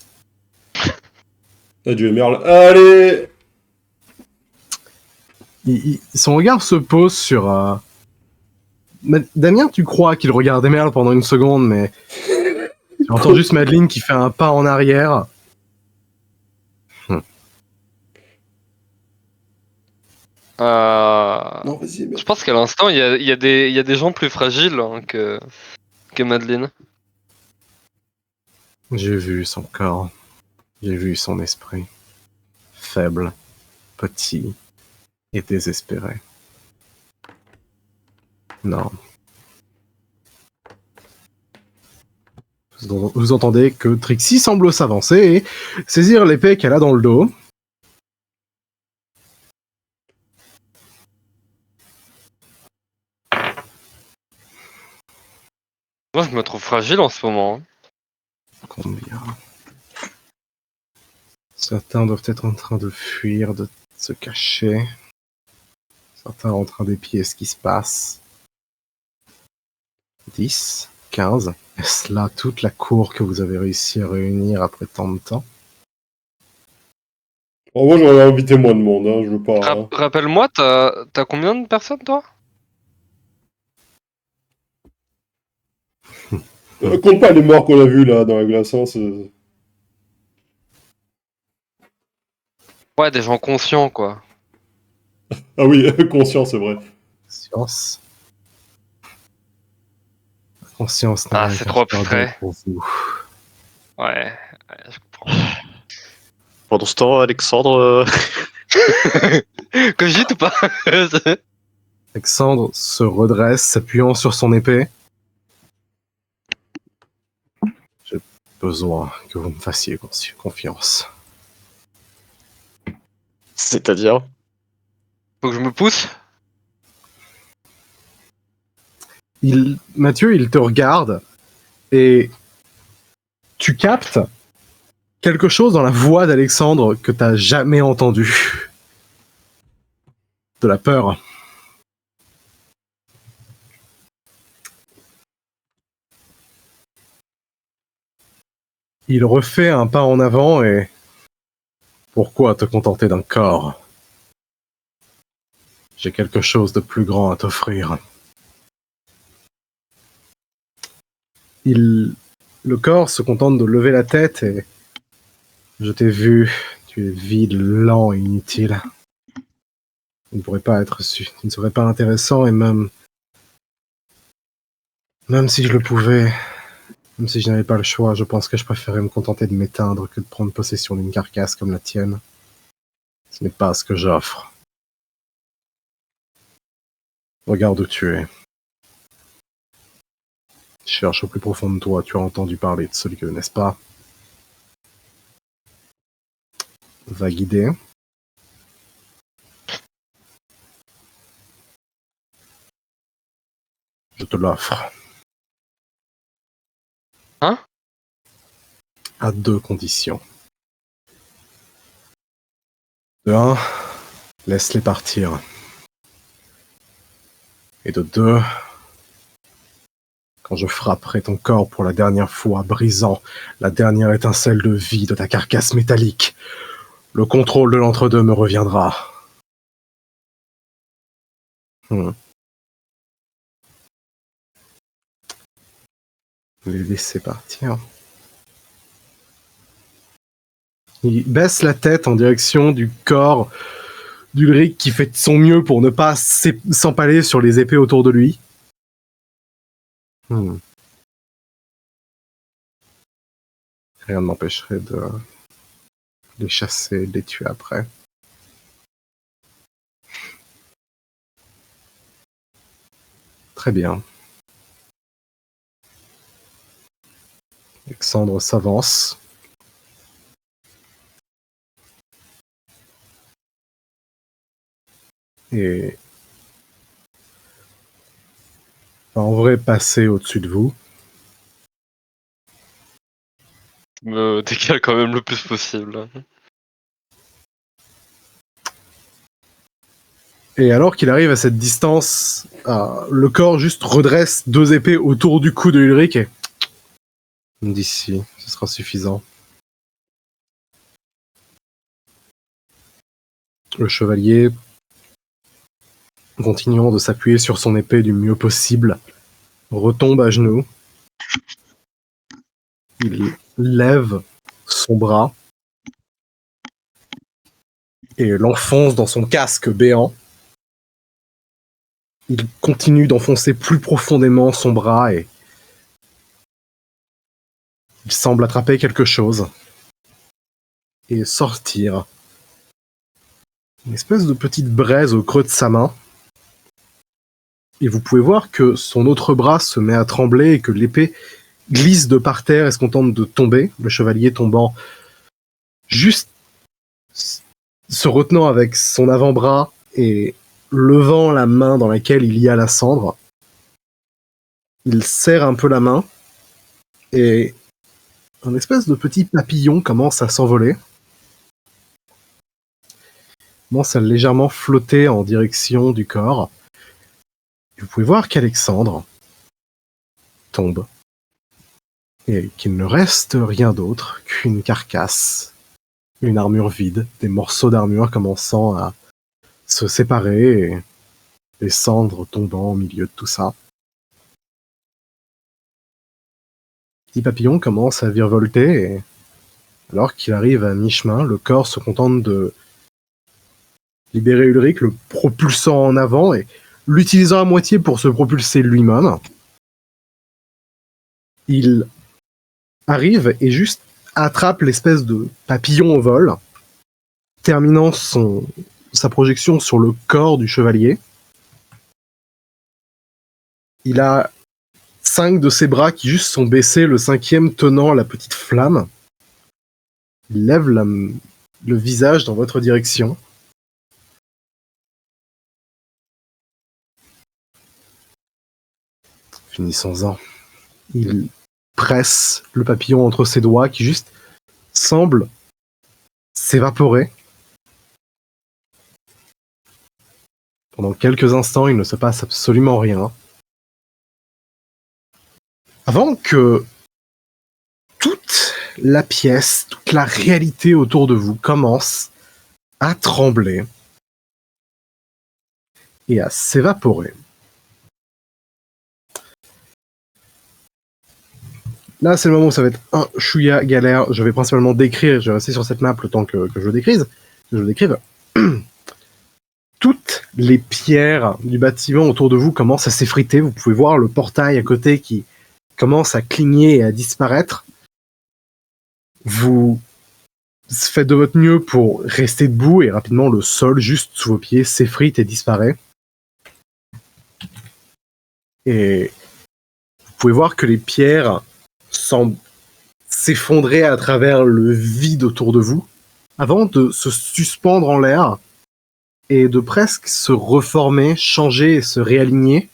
Adieu, Merle. Allez! son regard se pose sur... Damien, tu crois qu'il regardait Merle pendant une seconde, mais tu entends juste Madeleine qui fait un pas en arrière. Non, vas-y, mais... Je pense qu'à l'instant, il y a des gens plus fragiles, hein, que Madeleine. J'ai vu son corps. J'ai vu son esprit. Faible, petit et désespéré. Non. Vous entendez que Trixie semble s'avancer et saisir l'épée qu'elle a dans le dos. Moi, je me trouve fragile en ce moment, hein. Combien? Certains doivent être en train de fuir, de se cacher. Certains en train d'épier ce qui se passe. 10, 15. Est-ce là toute la cour que vous avez réussi à réunir après tant de temps? En moi, j'aurais invité moins de monde, hein, je veux pas... hein. Rappelle-moi, t'as combien de personnes, toi? Compte pas les morts qu'on a vus, là, dans la glace, hein, c'est... Ouais, des gens conscients, quoi. Ah oui, conscient, c'est vrai. Conscience. La conscience n'a Ah, rien c'est qu'à trop faire abstrait. d'autre pour vous. Ouais, je comprends. Pendant ce temps, Alexandre, Cogite ou pas? Alexandre se redresse, s'appuyant sur son épée. J'ai besoin que vous me fassiez confiance. c'est-à-dire, Faut que je me pousse? Mathieu, il te regarde Et tu captes quelque chose dans la voix d'Alexandre que t'as jamais entendu. De la peur. Il refait un pas en avant et... Pourquoi te contenter d'un corps? J'ai quelque chose de plus grand à t'offrir. Le corps se contente de lever la tête et... Je t'ai vu, tu es vide, lent et inutile. Tu ne pourrais pas être tu ne serais pas intéressant et même si je le pouvais, même si je n'avais pas le choix, je pense que je préférais me contenter de m'éteindre que de prendre possession d'une carcasse comme la tienne. Ce n'est pas ce que j'offre. Regarde où tu es. Cherche au plus profond de toi, tu as entendu parler de ce lieu, n'est-ce pas? Va guider. Je te l'offre. Hein? À 2 conditions. De 1, laisse-les partir. Et de 2, quand je frapperai ton corps pour la dernière fois, brisant la dernière étincelle de vie de ta carcasse métallique, le contrôle de l'entre-deux me reviendra. Les laisser partir. Il baisse la tête en direction du corps d'Ulrich qui fait de son mieux pour ne pas s'empaler sur les épées autour de lui. Rien ne m'empêcherait de les chasser, de les tuer après. Très bien. Alexandre s'avance. Et va en vrai passer au-dessus de vous. Je me décale quand même le plus possible. Et alors qu'il arrive à cette distance, le corps juste redresse 2 épées autour du cou de Ulrich et... D'ici, ce sera suffisant. Le chevalier, continuant de s'appuyer sur son épée du mieux possible, retombe à genoux. Il lève son bras et l'enfonce dans son casque béant. Il continue d'enfoncer plus profondément son bras et il semble attraper quelque chose et sortir une espèce de petite braise au creux de sa main. Et vous pouvez voir que son autre bras se met à trembler et que l'épée glisse de par terre et se contente de tomber, le chevalier tombant juste se retenant avec son avant-bras et levant la main dans laquelle il y a la cendre. Il serre un peu la main et un espèce de petit papillon commence à s'envoler. Commence à légèrement flotter en direction du corps. Et vous pouvez voir qu'Alexandre tombe et qu'il ne reste rien d'autre qu'une carcasse, une armure vide, des morceaux d'armure commençant à se séparer et des cendres tombant au milieu de tout ça. Petit papillon commence à virevolter et alors qu'il arrive à mi-chemin, le corps se contente de libérer Ulrich, le propulsant en avant et l'utilisant à moitié pour se propulser lui-même. Il arrive et juste attrape l'espèce de papillon au vol, terminant sa projection sur le corps du chevalier. Il a 5 de ses bras qui juste sont baissés, le 5e tenant la petite flamme. Il lève le visage dans votre direction. Finissons-en. Il presse le papillon entre ses doigts, qui juste semble s'évaporer. Pendant quelques instants, il ne se passe absolument rien. Avant que toute la pièce, toute la réalité autour de vous commence à trembler et à s'évaporer. Là, c'est le moment où ça va être un chouïa galère. Je vais principalement décrire, je vais rester sur cette map le temps que je le décrive. Toutes les pierres du bâtiment autour de vous commencent à s'effriter. Vous pouvez voir le portail à côté qui commence à cligner et à disparaître. Vous faites de votre mieux pour rester debout et rapidement le sol juste sous vos pieds s'effrite et disparaît. Et vous pouvez voir que les pierres semblent s'effondrer à travers le vide autour de vous avant de se suspendre en l'air et de presque se reformer, changer et se réaligner.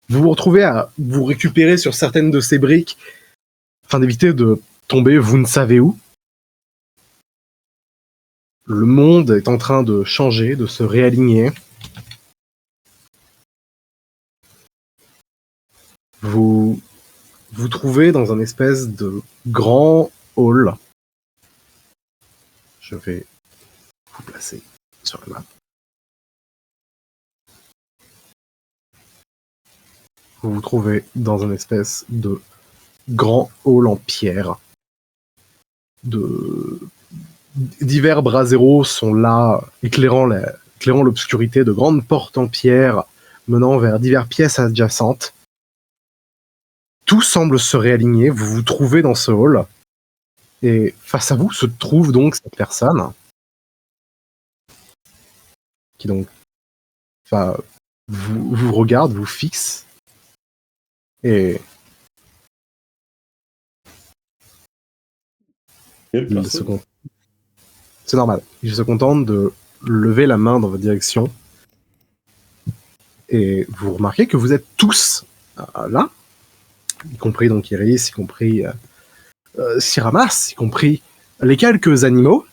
Vous vous retrouvez à vous récupérer sur certaines de ces briques afin d'éviter de tomber vous ne savez où. Le monde est en train de changer, de se réaligner. Vous vous trouvez dans un espèce de grand hall. Je vais vous placer sur la map. Vous vous trouvez dans un espèce de grand hall en pierre. Divers braseros sont là, éclairant l'obscurité, de grandes portes en pierre menant vers diverses pièces adjacentes. Tout semble se réaligner, vous vous trouvez dans ce hall, et face à vous se trouve donc cette personne, qui donc vous regarde, vous fixe, et c'est normal, il se contente de lever la main dans votre direction, et vous remarquez que vous êtes tous là, y compris donc Iris, y compris Siramas, y compris les quelques animaux.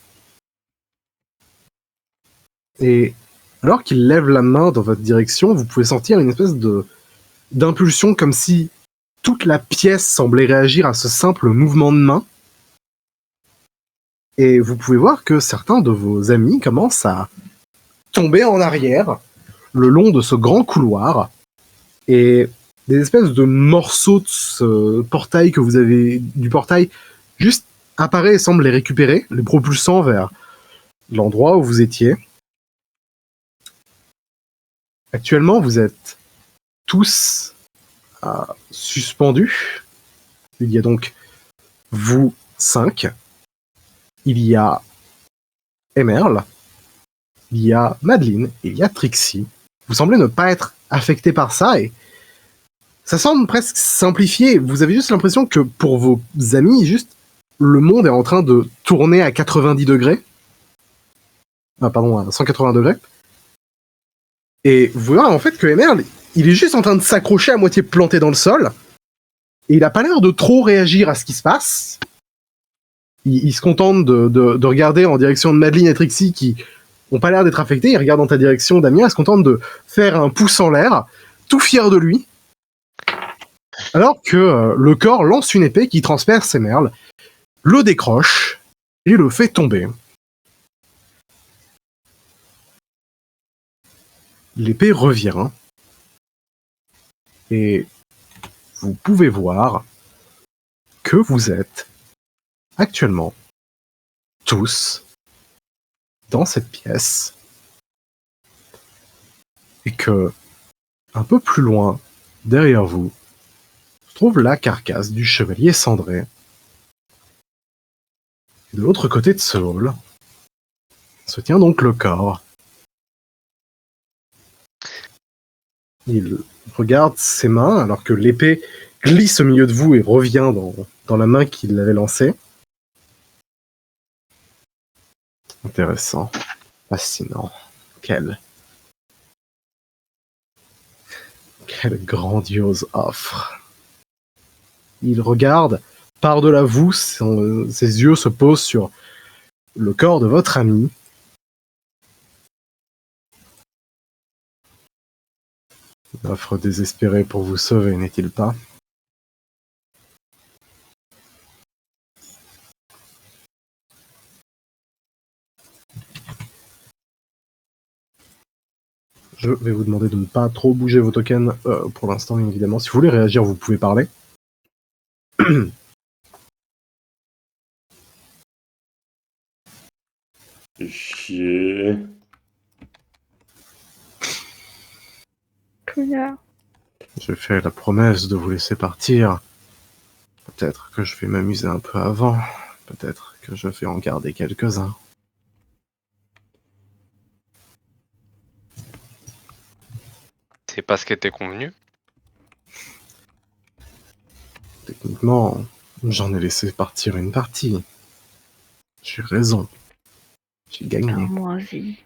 Et alors qu'il lève la main dans votre direction, vous pouvez sentir une espèce d'impulsion, comme si toute la pièce semblait réagir à ce simple mouvement de main. Et vous pouvez voir que certains de vos amis commencent à tomber en arrière le long de ce grand couloir, et des espèces de morceaux de ce portail que vous avez, du portail, juste apparaît et semble les récupérer, les propulsant vers l'endroit où vous étiez. Actuellement, vous êtes tous suspendus. Il y a donc vous 5. Il y a Emerl. Il y a Madeline. Il y a Trixie. Vous semblez ne pas être affecté par ça, et ça semble presque simplifié. Vous avez juste l'impression que pour vos amis, juste, le monde est en train de tourner à 90 degrés. À 180 degrés. Et vous voyez en fait que Emerl, il est juste en train de s'accrocher à moitié planté dans le sol. Et il a pas l'air de trop réagir à ce qui se passe. Il se contente de regarder en direction de Madeline et Trixie qui ont pas l'air d'être affectés. Il regarde dans ta direction, Damien. Il se contente de faire un pouce en l'air, tout fier de lui. Alors que le corps lance une épée qui transperce Emerl, le décroche et le fait tomber. L'épée revient et vous pouvez voir que vous êtes actuellement tous dans cette pièce et que un peu plus loin, derrière vous, se trouve la carcasse du chevalier cendré. Et de l'autre côté de ce hall se tient donc le corps. Il regarde ses mains alors que l'épée glisse au milieu de vous et revient dans la main qu'il avait lancée. Intéressant. Fascinant. Quelle grandiose offre. il regarde par-delà vous, ses yeux se posent sur le corps de votre ami. Une offre désespérée pour vous sauver, n'est-il pas? Je vais vous demander de ne pas trop bouger vos tokens pour l'instant, bien évidemment. Si vous voulez réagir, vous pouvez parler. Fais chier. Connard. J'ai fait la promesse de vous laisser partir. Peut-être que je vais m'amuser un peu avant. Peut-être que je vais en garder quelques-uns. C'est pas ce qui était convenu. Techniquement, j'en ai laissé partir une partie. J'ai raison. J'ai gagné. Moi aussi.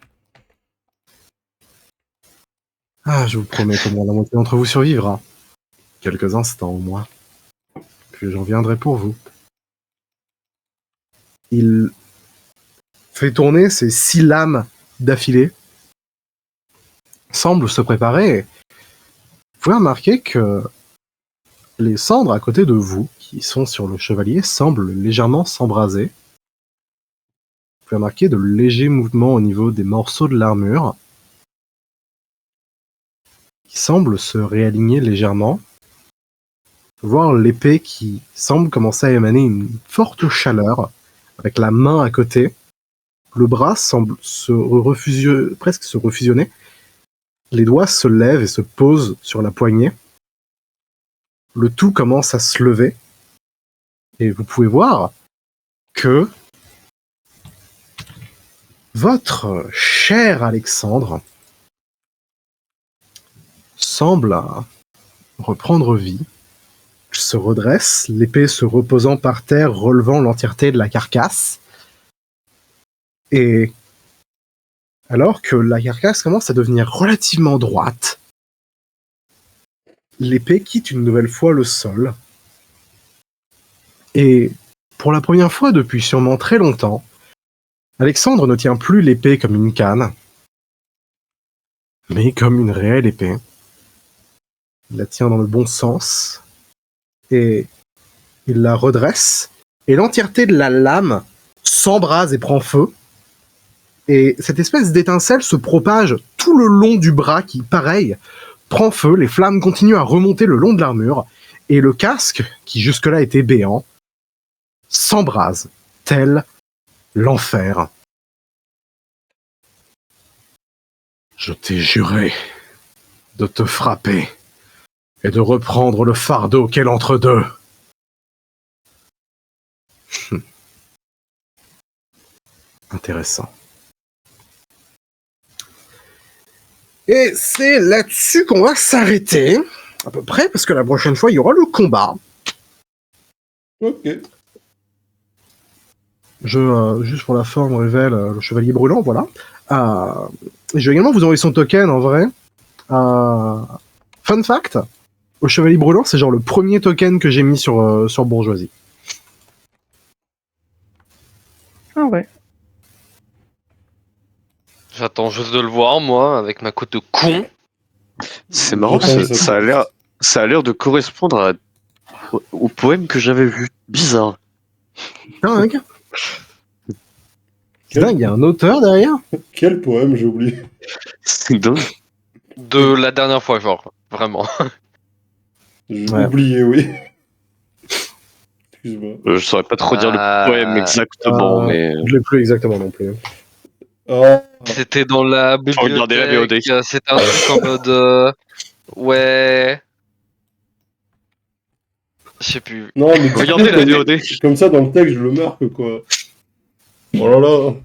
Ah, je vous promets qu'au moins la moitié d'entre vous survivra. Quelques instants au moins. Puis j'en viendrai pour vous. Il fait tourner ses 6 lames d'affilée. Semble se préparer. Vous pouvez remarquer que les cendres à côté de vous, qui sont sur le chevalier, semblent légèrement s'embraser. Vous pouvez remarquer de légers mouvements au niveau des morceaux de l'armure, qui semblent se réaligner légèrement. Voir l'épée qui semble commencer à émaner une forte chaleur, avec la main à côté. Le bras semble presque se refusionner. Les doigts se lèvent et se posent sur la poignée. Le tout commence à se lever. Et vous pouvez voir que votre cher Alexandre semble reprendre vie, se redresse, l'épée se reposant par terre, relevant l'entièreté de la carcasse. Et alors que la carcasse commence à devenir relativement droite, l'épée quitte une nouvelle fois le sol. Et pour la première fois depuis sûrement très longtemps, Alexandre ne tient plus l'épée comme une canne, mais comme une réelle épée. Il la tient dans le bon sens, et il la redresse, et l'entièreté de la lame s'embrase et prend feu. Et cette espèce d'étincelle se propage tout le long du bras qui, pareil, prend feu. Les flammes continuent à remonter le long de l'armure, et le casque, qui jusque-là était béant, s'embrase, tel l'enfer. Je t'ai juré de te frapper et de reprendre le fardeau qu'est l'entre-deux. Intéressant. Et c'est là-dessus qu'on va s'arrêter, à peu près, parce que la prochaine fois, il y aura le combat. Ok. Juste pour la forme, on révèle le chevalier brûlant, voilà. Je vais également vous envoyer son token, en vrai. Fun fact, au chevalier brûlant, c'est genre le premier token que j'ai mis sur Bourgeoisie. Ah ouais. J'attends juste de le voir, moi, avec ma côte de con. C'est marrant, Ouais, ça a l'air de correspondre au poème que j'avais vu. Bizarre. Dingue. C'est dingue, il y a un auteur derrière. Quel poème, j'ai oublié. C'est dingue. De la dernière fois, genre. Vraiment. J'ai Ouais. oublié, oui. Excuse-moi. Je saurais pas trop dire le poème exactement, mais. Je l'ai plus exactement non plus. Ah, C'était dans la Faut regarder la VOD. bibliothèque. C'était un truc en mode... ouais... Je sais plus. non, mais Regardez la VOD. comme ça, dans le texte, je le marque, quoi. Oh là là.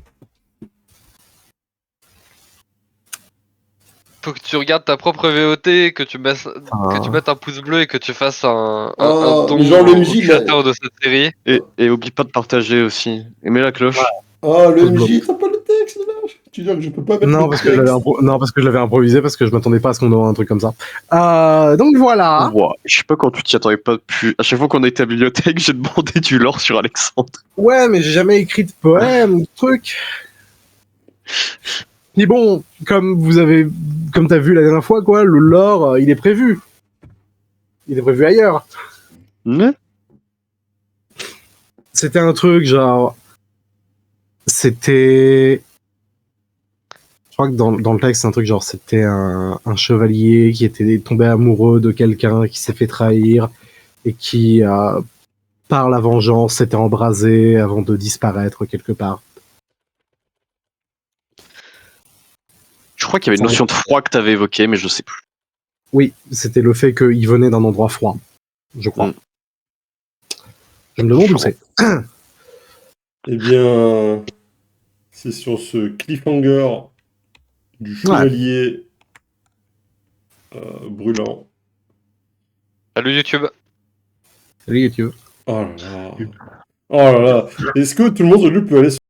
Faut que tu regardes ta propre VOT, que tu mettes un pouce bleu et que tu fasses un don mais genre le au MJ, créateur de cette série. Et oublie pas de partager aussi. Et mets la cloche. Ah, le MJ, t'as pas le texte, là. Tu veux dire que je peux pas mettre Non, le parce que je l'avais texte non, parce que je l'avais improvisé, parce que je m'attendais pas à ce qu'on ait un truc comme ça. Donc voilà. Ouah, je sais pas quand tu t'y attendais pas plus. À chaque fois qu'on a été à la bibliothèque, j'ai demandé du lore sur Alexandre. Ouais, mais j'ai jamais écrit de poème, de truc. Mais bon, comme t'as vu la dernière fois, quoi, le lore, il est prévu. Il est prévu ailleurs. Mais C'était un truc, genre. C'était. Je crois que dans le texte, c'est un truc genre, c'était un chevalier qui était tombé amoureux de quelqu'un qui s'est fait trahir et qui, par la vengeance, s'était embrasé avant de disparaître quelque part. je crois qu'il y avait une notion de froid que t'avais évoquée, mais je sais plus. Oui, c'était le fait qu'il venait d'un endroit froid, je crois. Mm. Je me demande où c'est. Eh bien, c'est sur ce cliffhanger du chevalier brûlant. Salut YouTube. Salut YouTube. Oh là là. Oh là là. Est-ce que tout le monde peut aller sur